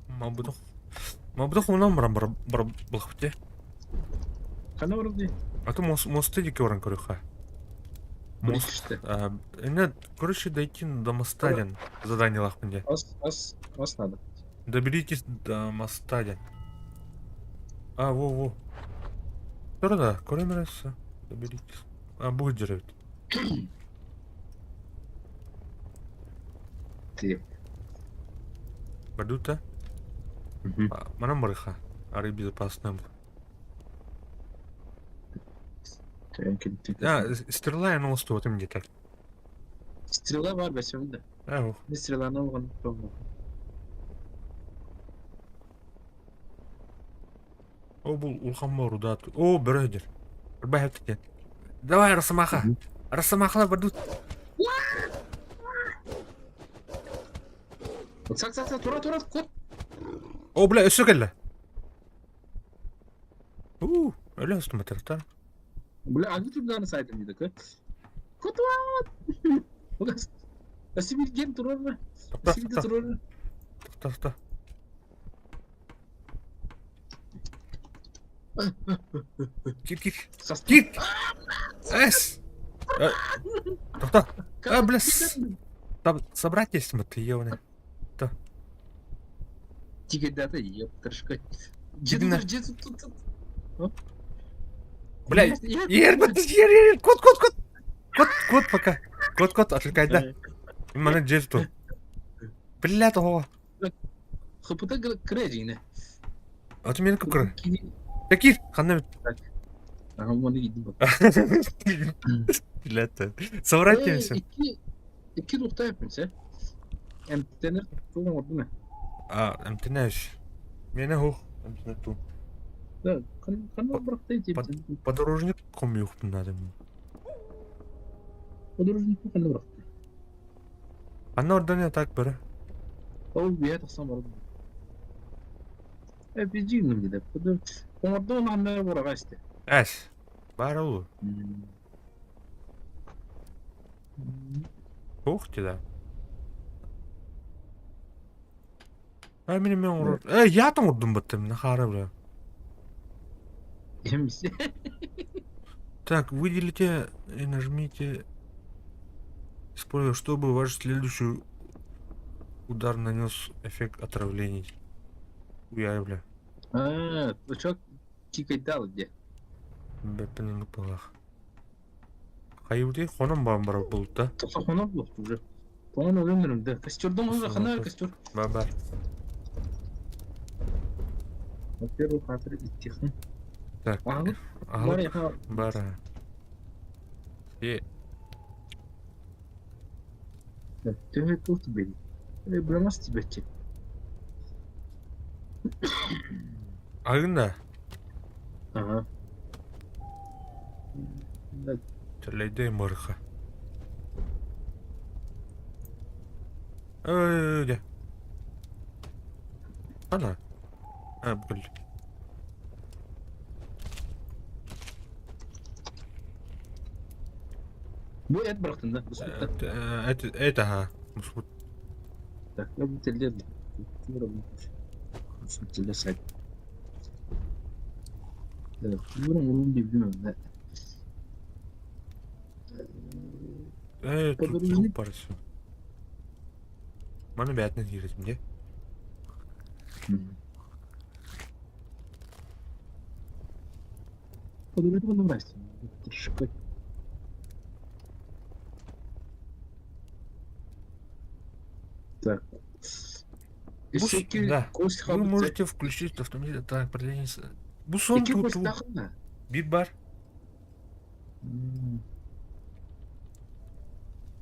Мабудох унан бар бұлқыпте. Қана вроде? Аты мосты деке орын көрі қа. Мост. Короче, дойти до моста ден. Задание лақпынде. Ас надо. Доберитесь до моста ден. Во. Тұрда, көремересі. Доберитесь. Будет жүрет. Ты. Бардута? Манам барыха. Ары безопасным. Стрела на мосту, вот им где-то. Стрела бар бәсем да. Не стреланы алған помню. Бұл улхан бар уда. Бір өдер. Бір бәйіп тікен. Давай, Росомаха. Росомахалар бардут. Сак, тура, кот. Бля, өсі кәлі. Өлі өстім бәтіріптар. Бля, туда сайтом не такой. Кот. Асибил ген турар. Тоқта. Кир. Эс. Тоқта. Бля, собрать есть мы, ты ебаный. Тигайдата, еп, крышка. Джет тут. Бля, ер, кот пока. Кот, отвлекай, да. Именно джет тут. Бля, того. Хапута крэджине. А ты меня как кры? Какие? Ханна. Оны гидим. Бля, собрать все. Iki nokta yapmışsa. Emtenir tuğum oldu mu? Эмтенеш. Мене хух. Эмтенету. Да, канал бырактайды. Подорожник комюх надо. Подорожник канал быракты. Анна ордан так бері. Ол бия тақсам бар. Бежигнем дейді. Комарда оны аннары бораға істе. Әс. Бар олу. Хух тебе. Мен урар. Ятың урдум баттым, нахара бля. Эмис. Так, выделите и нажмите. Используя, чтобы ваш следующий удар нанес эффект отравлений. Уя, бля. Uçak kikaydalı diye. Бәппенің балақ. Қайырды, қонам бар болытта. Тосохона bu уже. Falan öğrenirim de. Kastırdım onu rakana kastır. Бар. Во-первых, хатır ittihim. Так, Ağır. Var алып, ya. бар. Тövbe tuttu beni. Bulamaz Tibetçi. Агында, Aha. түрлейді мұрға. Де. Ана. Бүкіл. Bu et bıraktın da. Bu sırtta. Это, мұсбұт. Так, я bu telleri. Şu teller say. Evet, bunun onun bir bilmem ne. Тут парсы. Маны бәтінен еретім де. Подумайте, потом нравится. Трешкой. Так. Да. Кость Вы можете включить автомобиль. Так, продление. Бусон İki kost тут. takın da. Bir бар.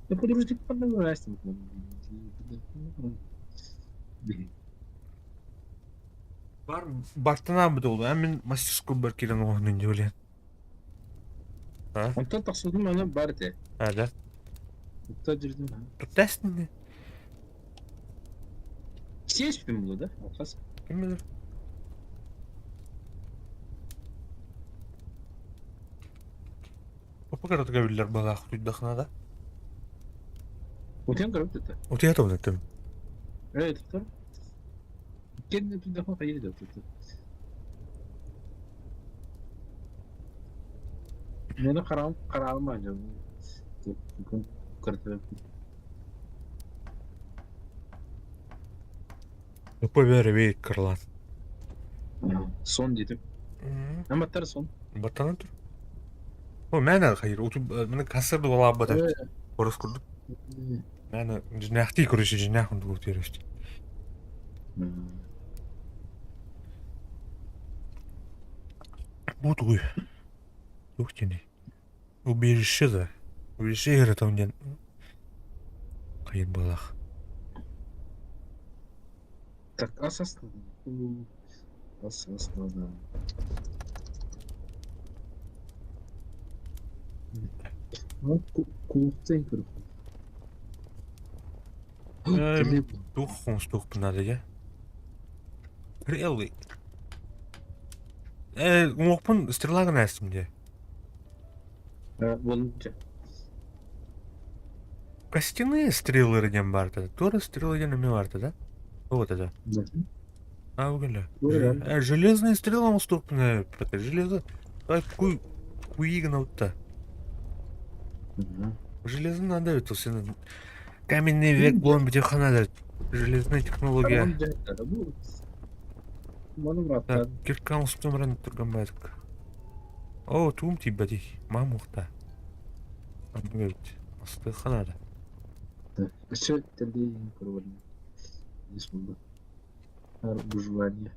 Ya подумайте, потом нравится. Бар. Бартына бі долу. Әмін мастерскую бар келен оғының де өлен. Ondan taksızdım ona barde. Да. Hatta girdim ha. Тұттәсін де. Все спим было, да? Алхас. Кім білір? Попы қаратыға білдер баға құйдақына да. Вот я говорю, это. Отият оны түм. Это кто? Kendine bir defa hayır da tuttu. Meni karam acaba. Bugün kırtırıp. Попы бәрі бейік қырлан. Son dedim. Ama tar son. Бартана тұр. Мәні қайыр. Мәні қасырды ола аббада. Орыс күрдік. Мәні жинақти көріші жинақынды көтерешті. Вот ой. Ух ты не. Убежище да. Убежище игры там нет. Қайын балақ. Так, асасно. Асасно, да. Ну, кулуктен көріп. Тух қонстуқ бұнады, я? Really? Оқпын стрелагын әстімде. Болынca. Костяные стрелы рядом барды. Тоже стрелы рядом барды, да? Вот это. Өкілі. Железные стрелы ұступны. Железо. Куигін аутта. Железо надо өтіл. Сені каменный век болын біте қанады. Железная технология. Киркан ұстымырын тұрған бәдік. О, туым тибәді. Мамуқта. Амбет. Асты қанады. Еще телли проводили. Здесь было. Выживание.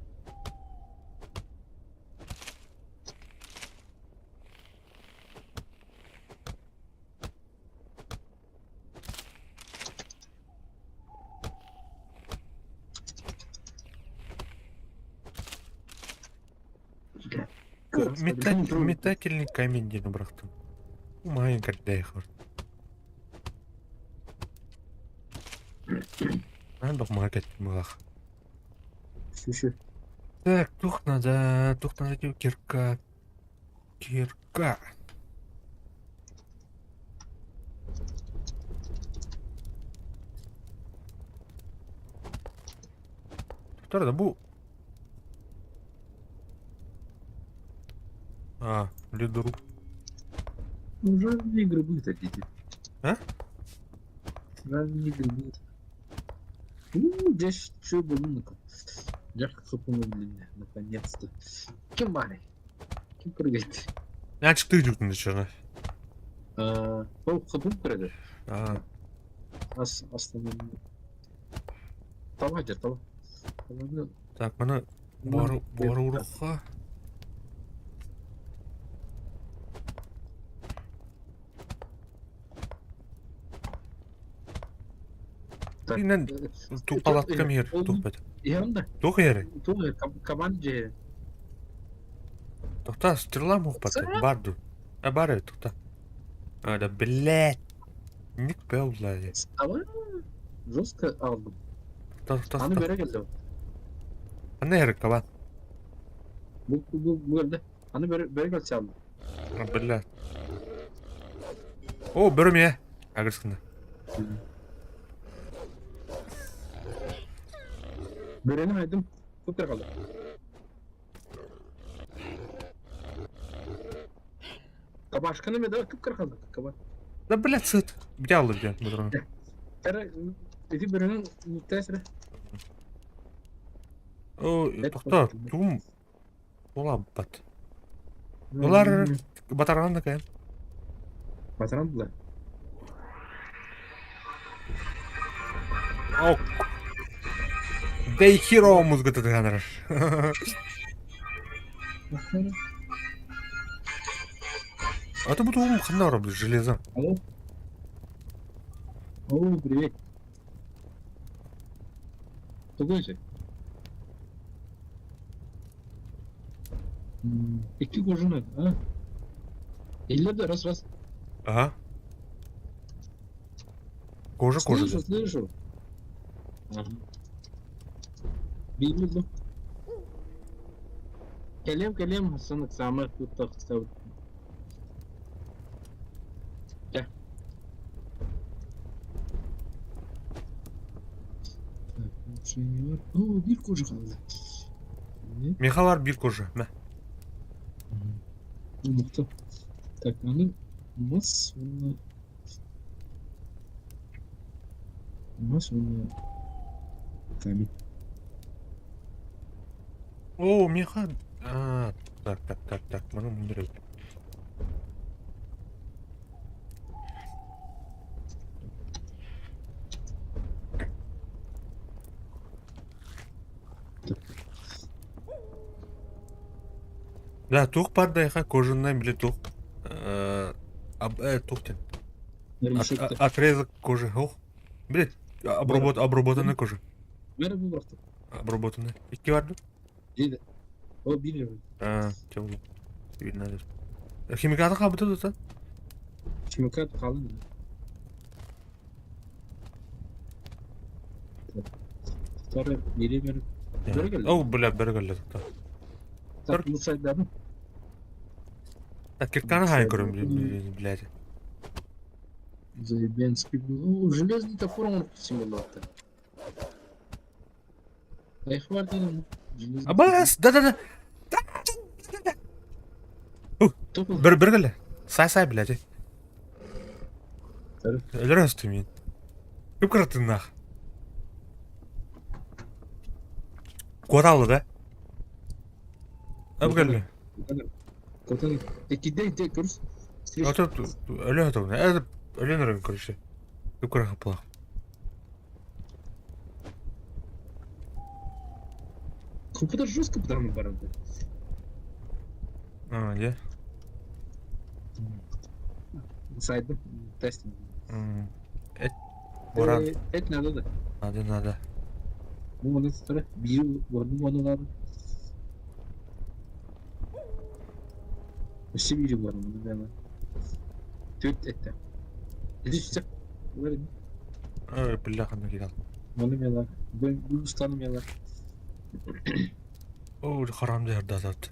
Метательный камень дені бұрақтым. Майын кәрді айқыр. Андық маға кәттім бағақ. Шүші. Так, тух надо деу кирка. Кирка. Туктар да бу. Лидеру. Уже не грибы такие. А? Уже не грибы. Здесь что было ну-ка. Ярко хапуну, блин, наконец-то. Кембарь. Кем прыгает? Я çıktı yurtun dışarına. О, хапун прыгает. Aslında. Tava cer, tava. Tava. Так, bana boru urukha. Yine tupalat kamir. Tuhbet. Yanında. Tuh yeri. Tuh kabancı. Тухта, стрела мухпаты. Барду. Бары, тухта. Да, блядь. Ник пеулай. Ama жестко aldım. Тухта. Hani böyle geldi. Ne herif kaban? Bu geldi. Hani böyle geldi aldım. Блядь. О, бөрім я. Агырскында. Böreğini verdim. Çok kaldı. Kaba aşkını mı da kıpkır kaldı. Kaba. Да, блядь, сыт. Где алып ден, бұдырын? Тәрі, эти бөреğinin tesiri. О, тухта, тум. Ола бат. Олар батарған да кайын. Батаран бұлар. Ок. Дей хиро музгы тадыганыр. А ты буду қандай ұры, железо. Алло. О, привет. Какой же? İki kocunu, ha? İlle de раз. Ага. Кожа. Слышу. Ага. Bilmiyorum. Kelem sana samar tutak stav. Gel. Şey var. Oo, bir koca kaldı. Ne? Мехалар bir кожа. Мә. Мықты. Так, аны мас, оны камень. О, меха. Так. Мұны мұндырып. Да, тух бар дайха, кожаный билет тух. Тухтен. Отрезок кожи. Ох. Билет, обработанная кожа. Бәрі бұл бақты. Обработанная. Икки барды? Дейді. О, бейді. Темно. Видно. Химикаты қабыты да? Химикат қалын. Тары бере беріп. Бәрі келді. О, бәрі келді. Так, бұл сайдарын. Так, кирканы хай көрім, блядь. Заебенский был. О, железный топор он симулятор. Ай, хватит. Абас, да. Бір келі. Сай, блядь. Өлір өсті мен. Көп қыраттың нақ. Қуаталы да? Абы келі. Котаны. Екіде, көріс. Өлі өтіп, әдіп өлен өрін көріші. Көп қырақы бұлақ. Компьютер жестко потому баранды. Где? Сайты тестинг. Боран. Это надо, да? Надо. Bu bana sonra bir gördüm onu İşte biri var bunu ben. Tüt etti. İşte. Böyle. Billah kanka gidelim. Onu yalar. Ben bu ustanım yalar. О, харамды ярда зат.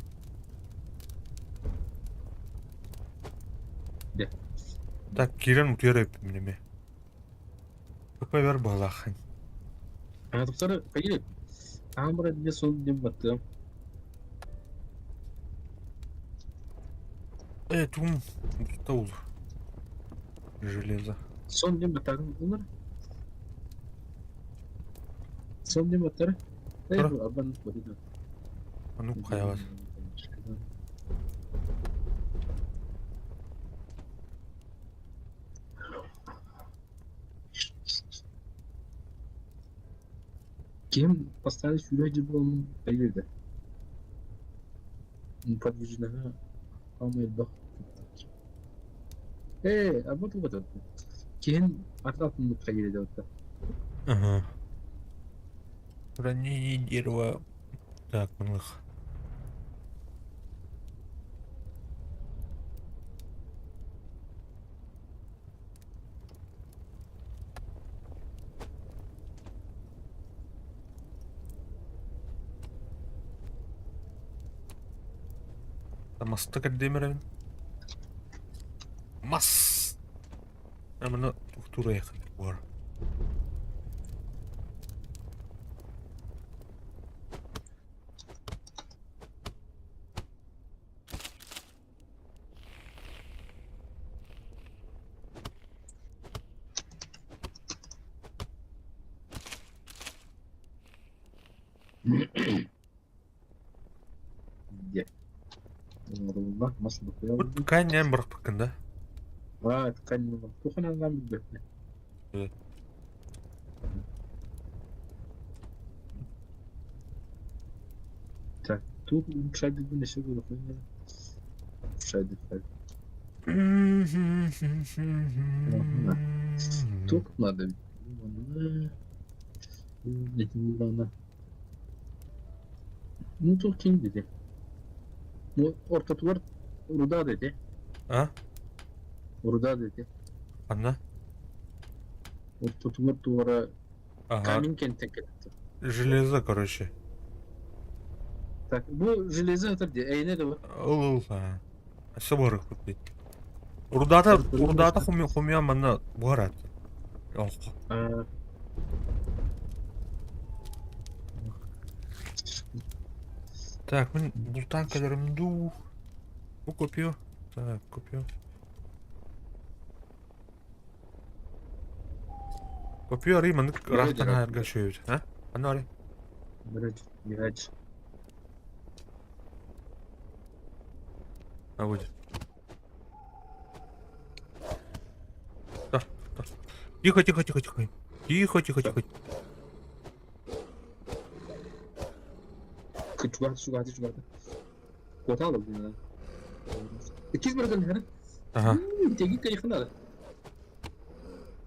Да. Так, кирен утырып минеме. Көпе бер балахын. А тоқтары қайылып. Амра не сон не баттым. Тум. Стол. Железо. Сон не баттым bunlar. Сон не баттыр. Тұра. Bu aban koydu. А ну, қаябас. Кем поставить вроде бы он поверит. Подвижная амел. А вот. Кем отрапнут поверит вот. Ага. Ранее дерево. Так, мылых. Мастык демірін. Мас. Амына тура яқын бар. Где? Allah nasıl bakıyor? Бұл кәнен бірақ пікінді. Vay tıkanlı bak. Bu kadar lan bir bekle. Evet. Так, тут шайды bir neşe böyle koyuyor. Şайды. Tutmadı. Dedim bana. Bu çok kim dedi? Bu orta duvar Urda dedi. А? Urda dedi. Ана? Orta duvara Ага. камень кентек etti. Железо, короче. Так, bu железо atır diye. Eyne de var. Ол. Соборық бұл дейді. Ұрдата құмия мана бұғарат. Aa, Так, мен бұл танкаларымды бұл көпеу. Так, көпеу. Көпеу арай маңдық рақтан айырға шөйді. Ана арай. Мирач. А вот. Да. Тихо. Тихо. Çıkardı. Kota aldım ya. İkiz bırakın her. Ага. Tegi kayıkın da.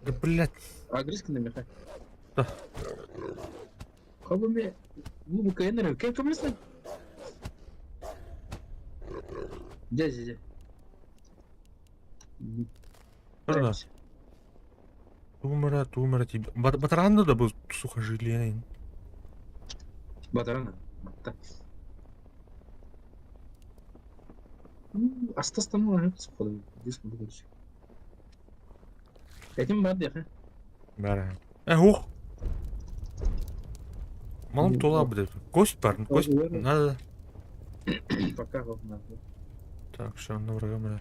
Да, блядь. Agreskin de mi? Да. Kabul mi? Bu kayanlar. Kayık kabul etsin. Gel. Ұрда. Тумара тебе. Батаранды да бұл сухожилиен. Batarana. Batta. Astastan var hep sıkılıyor. Dis bu kadar. Etim var diye. Бәрі. Ух. Малым тола буде. Кость бар. Кость. Надо. Пока ровно. Так, что на врага мля.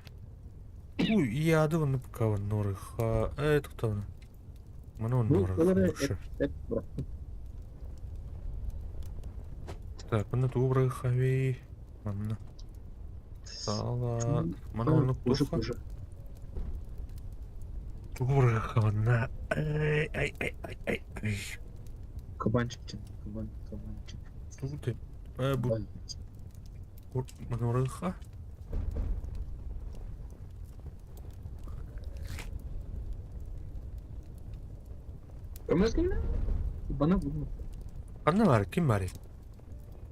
Уй, я аdı bunu кавар норы. Это кто? Мана Bu норы. kadar et bırak. Так, мана добрый хавей. Мана. Сала. Мана onu Koşu туха. koşu. Добрый хавана. Ай. Kabancık için. Kabancık. Тут ты. Bu manoriха. Ömezkin mi? Bana vurma. Anne var, kim var?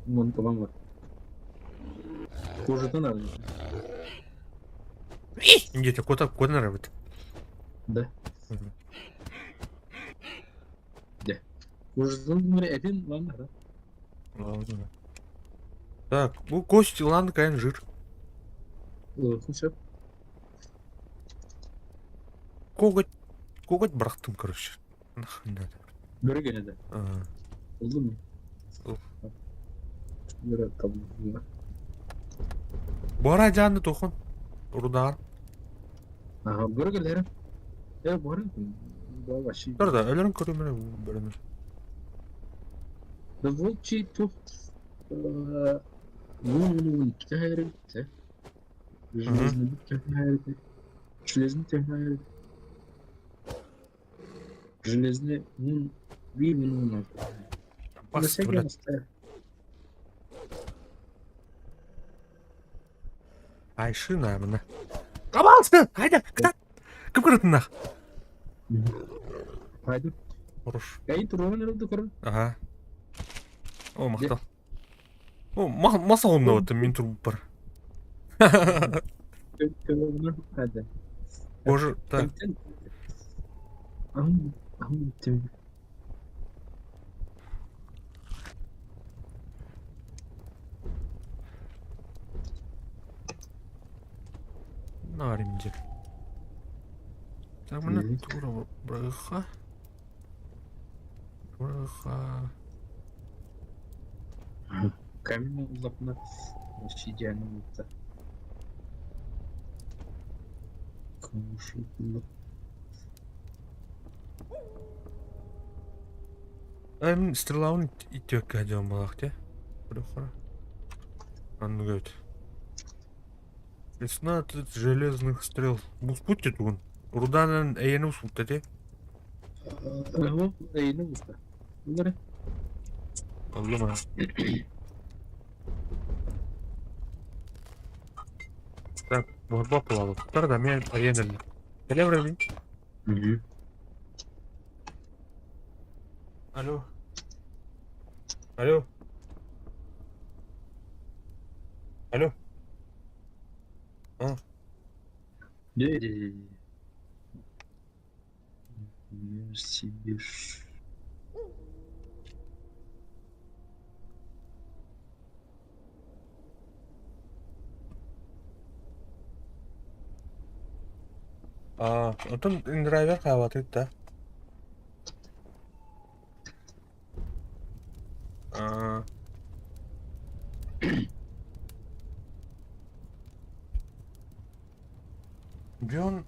Bunun taban var. Koşudan arıyor. Где-то куда нравится. Да. Koşudan numara edin lan da. Ладно. Так, bu кость lan кайын жир. Слушай. Коготь брахтым, короче. Нахрен надо. Böyle gene de. Oldu mu? Yürü tabii. Bora canlı dokun. Urudağın. Aha, burgerlerim. Ya bu arada bu vahşi. Dur da ölürün körüm bölümü. The Volchi тут ну, технология, Hı hı. железный технология, железный технология, железный, ну, видно, на Bas всякий tuvalet. оставь. Ay şuna mı ne? Kabalsın. Haydi. Kıtat. Kıpkırıtın da. Пойду. Vuruş. Я и трогаю народу, короче. Aha. O maqtal. O masa onunla ötüm min turbu бар. Hadi. Боже, так. Ahım, tim. Наримдер. Так, мына тура бұрыға. Бұрыға. Камень лапна. Вообще идеально вот. Коншутно. Әмін стрелауын итөкке әдеуін балақ те. Бұрыға. Анны көт. 16 железных стрел. Бұл спутте туын. Руданын әйені спутте те. Ага, ей, ну что. Говори. Аллыма. Так, борба плавал. Тар да мен әйенін. Келе врәбін. Алло. Алло. Алло. А, Не. Себе. Отын драйвер қабаты да. Джон.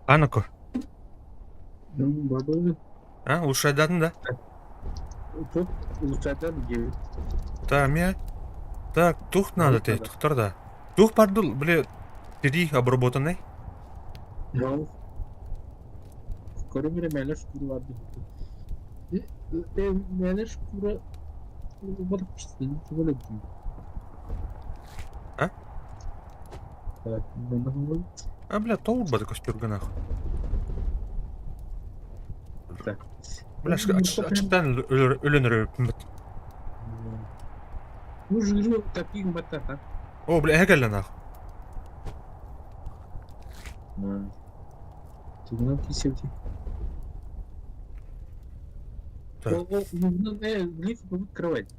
Ануку. Бабы, А, лучше айдадың да. тут улучшайдан 9. Так, меня... Так, тух надо Тух ты, надо. тухтар да. Тух пардул, бля, 3 обработанный. Жау. Скоро bir meler şükürü vardı. Meler şükürü balık işte. Böyle bir şey. А? Evet. Bundan А, бля, тоут костюрга нахуй. так. Бля, açıktan ölünür öpümüt. Ну, жиру такие бата, так. О, бля, гel lan нахуй. Туман кисевти. Так. Нужно лифт открывать.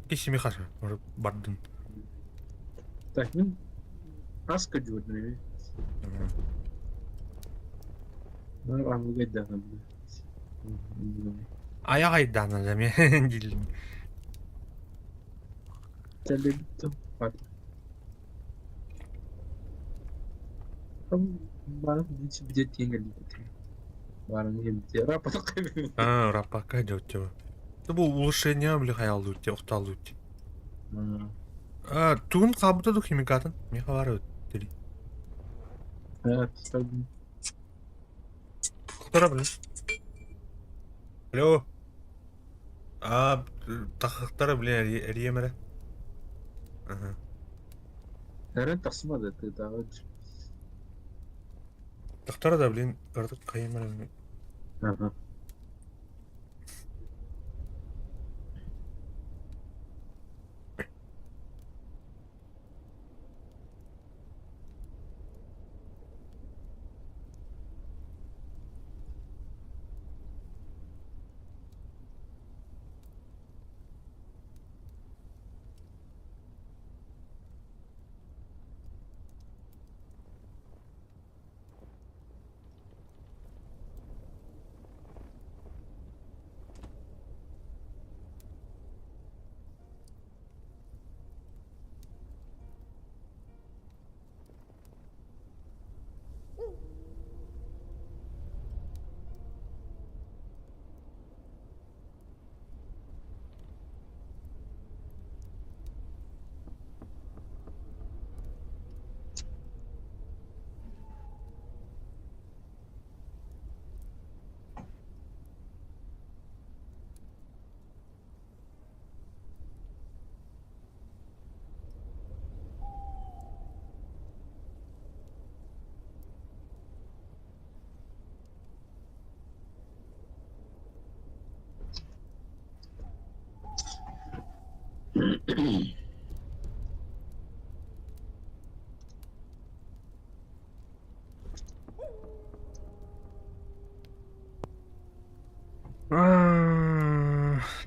Кисими хаша, бардын. Так, ну, аска джурны. Ну, аңгай дагы. Аяк айданы да мен дилим. Телебитто. Bana bir de tinggal gitu. Barang yang apa tuh kayak А, рапака жочо. Бұл улучшение, бля, хаялды өтте, ұқталды өтте. Түгін қабыты ду химикатын. Мен хабары өттері. Evet, tabii. Құқтара білін. Алло. Тақықтара білін әриемірі. Herhalde tasmadı daha önce. Тақтара да білін, ұрдық қайымыры. Aha.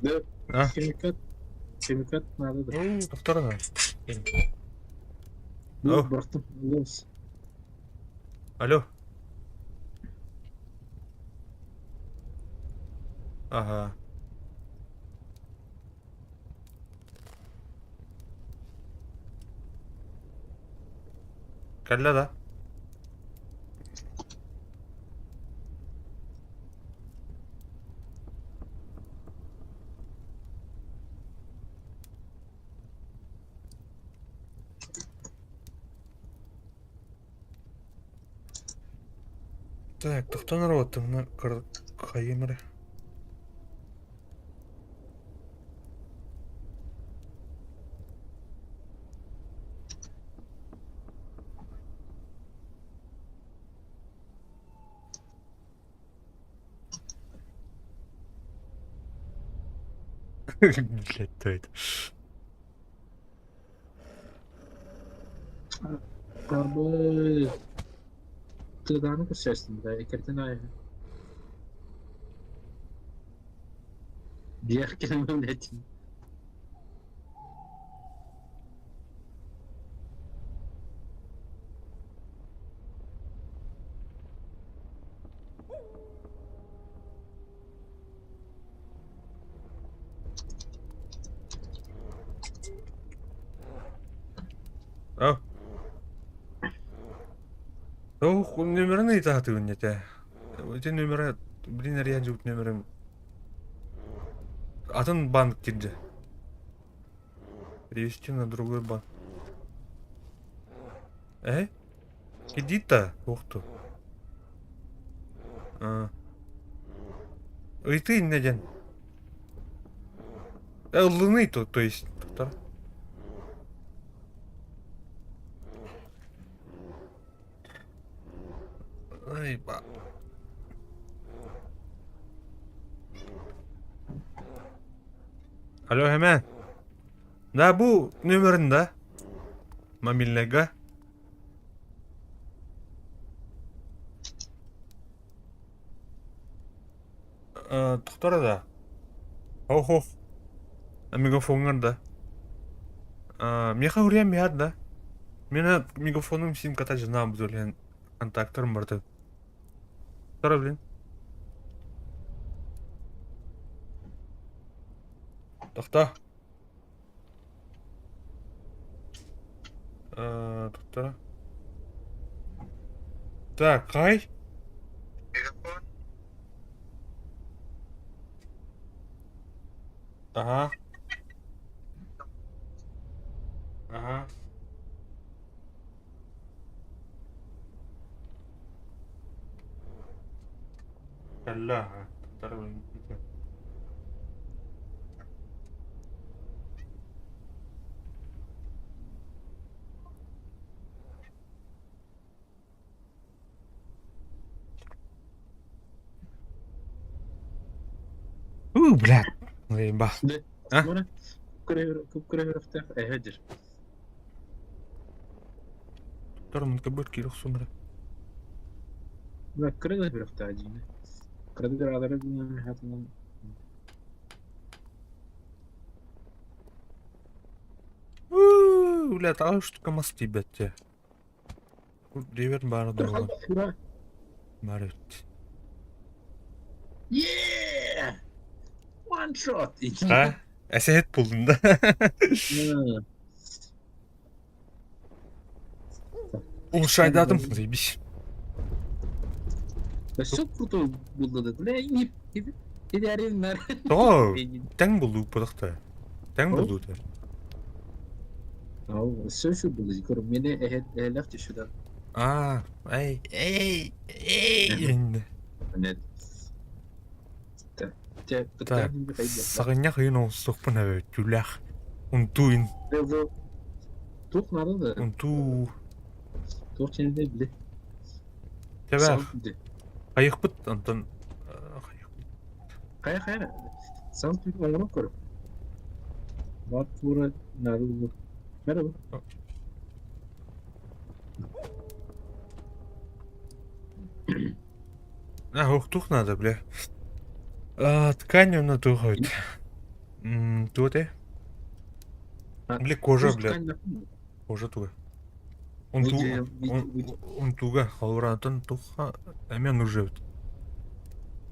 Да, химикат надо да. Тақтара да. Ну, бартым, лос. Алло. Ага. Кәллә да. Так, тоқтан ұрып мына қайымыры. Блядь, тойд. Абы... Тыданы көрсәстім, да, екерден айы. Бияқ келемем ләтін. Ау. Ау, нөмірін айтаты өннете. Өте нөмірі, блин, ариян жауыт нөмірім. Атын банк кирді. Перевести на другой банк. Кредит-то? Ух ты. И ты неден. Луны то есть. Доктор. Ай, ба. Алло, hemen. Да, bu нөмірінде. Мобильныйға. Доктор да. Ох. Мегафонғар да. Меха үрем яд да. Мені мегафоным симката жинам бұзылген контакторым барды. Доктор, блин. Доктор. Доктор. Так, қай? Мегафон. Ага. Ага. Кәллә. Доктор, блин. Блядь. Заеба. Да. А? Смотри. Күп-күревер ftaf. Әйгәдер. Доктор, мын кабыр кирих сумры. لا كريدة بيحتاجين كريدة على رجل هاتنا Блядь, а что камас тебе те? Ривер бар друга. Ура! Марит. Yeah! One shot! А? Әсет булдың да. Ул шайдадым, заебись. Да все круто было, да, и арендар. О, тәң булды пыдыкта. Тәң булды да. Ау, все еще было, скоро мне легче сюда. Эй. Енді. Нет. Так, сағыння қиын ол соқпын әбі, тюлях. Унтуин. Тух надо, да? Унту. Тух чем не бли. Тебе қайық бұд, антон. Хайр. Сам ты он кор. Вот пура надо. Merhaba. Хух надо, бля. Ткань он натухает. Тут Бля, кожа, бля. Кожа туга. Он туга, халврантын туха, әмен уже.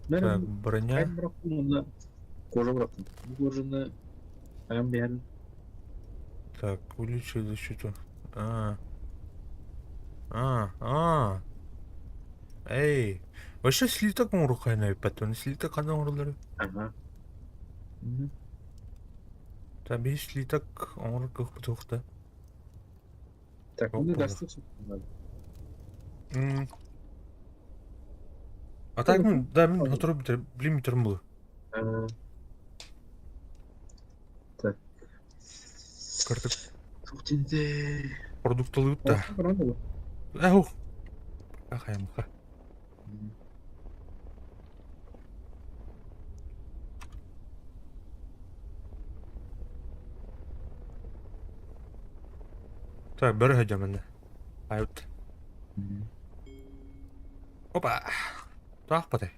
Так, броня. Кожа бұрақтым. Кожаны аян бәрін. Так, увеличить защиту. Эй. Вообще слиток оңрухай найпат. Он слиток қандай оңрулары? Ага. Таби слиток оңрук көк бұтуқта. Так, Çok bunu olur. destek soktum. А так Olur. мен да мен Olur. отырып білмей тұрмын бұл. Так. Картоп Тут инде. продуктылы да. Правда? Ау. Ахаймха. Так, бір хәҗәмәне. Айт. Опа. Так патай.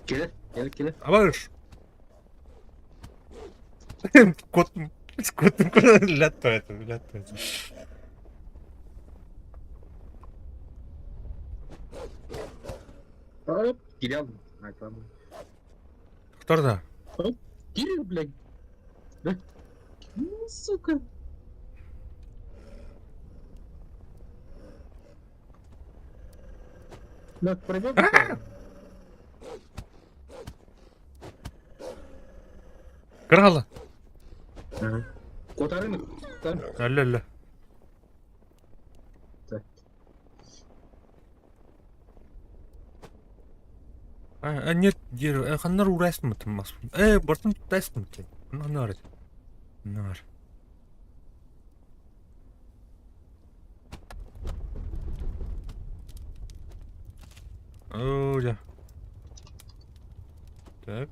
Gel, gel, gel. Абаш. Кот ләттәйт. Hop, geri aldım. Ha, tamam. Торда. Hop, geri блядь. Да. Сука. Да, пробег. Крала. Котары мı? Tamam. Әллә. Так. Нет, ханнар урайсын мытым. Бартын тайсын мытым. Нар. О, я. Так.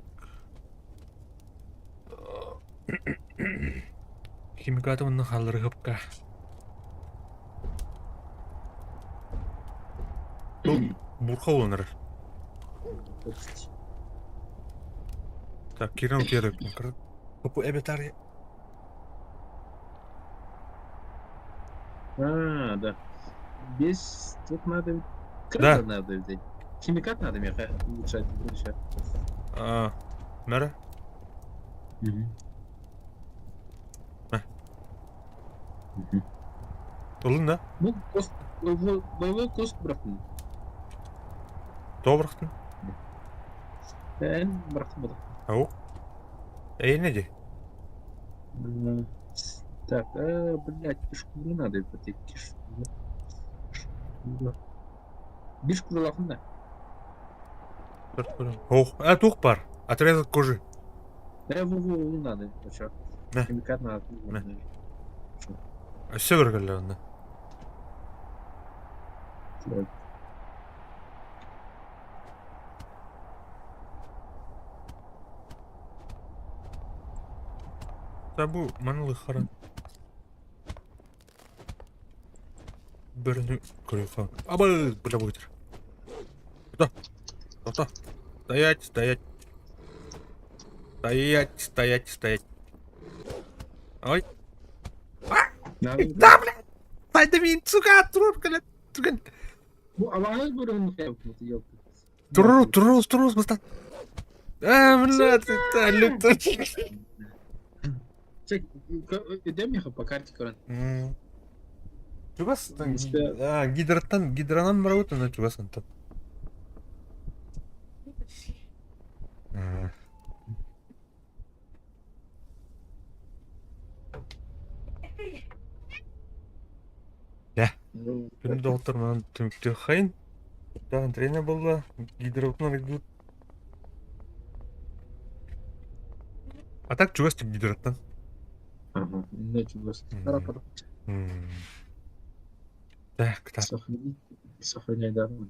Химикаты мына халыры хыпка. Бурха оланыр. Так, кирам керек. Попу эбетари. Да. Без тут надо. Да. Крыло надо взять. Химикат надо мне улучшать. Мәре? Улын да? Ну, боевой кост бıraktım. Добрықтын. Ben bıraktım. Ау. Не де? Так, блядь, кишку не надо это кишку. Бишку лахын да. Тух бар. Отрезок кожи. Во, надо. Чё? Да. Химикат надо. Все кіргілі онда. Табу манылы харан. Біріні көрі қан. Абы, біля бұйтыр. Тоқта. Стоять. Ой. Да, блядь! Сайда мен, сука, тұрып. Bu Allah'a bölümünü yapmadı yok. Тұрыз, бұстан. Блядь, әліпті. Çek, ödemiyor по карте коран. Чугасың? Гидранан бар өтін, чугасың тап. Күні доғылтыр маған түмікте қайын. Дағын тренер болды, гидратынан регдут. А так чугасты гидратан. Не чугас. Пара. Так, так. Сохраняй дорогу.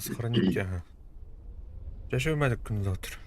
Сохранить, ага. Жашау мәдік күні доғылтыр.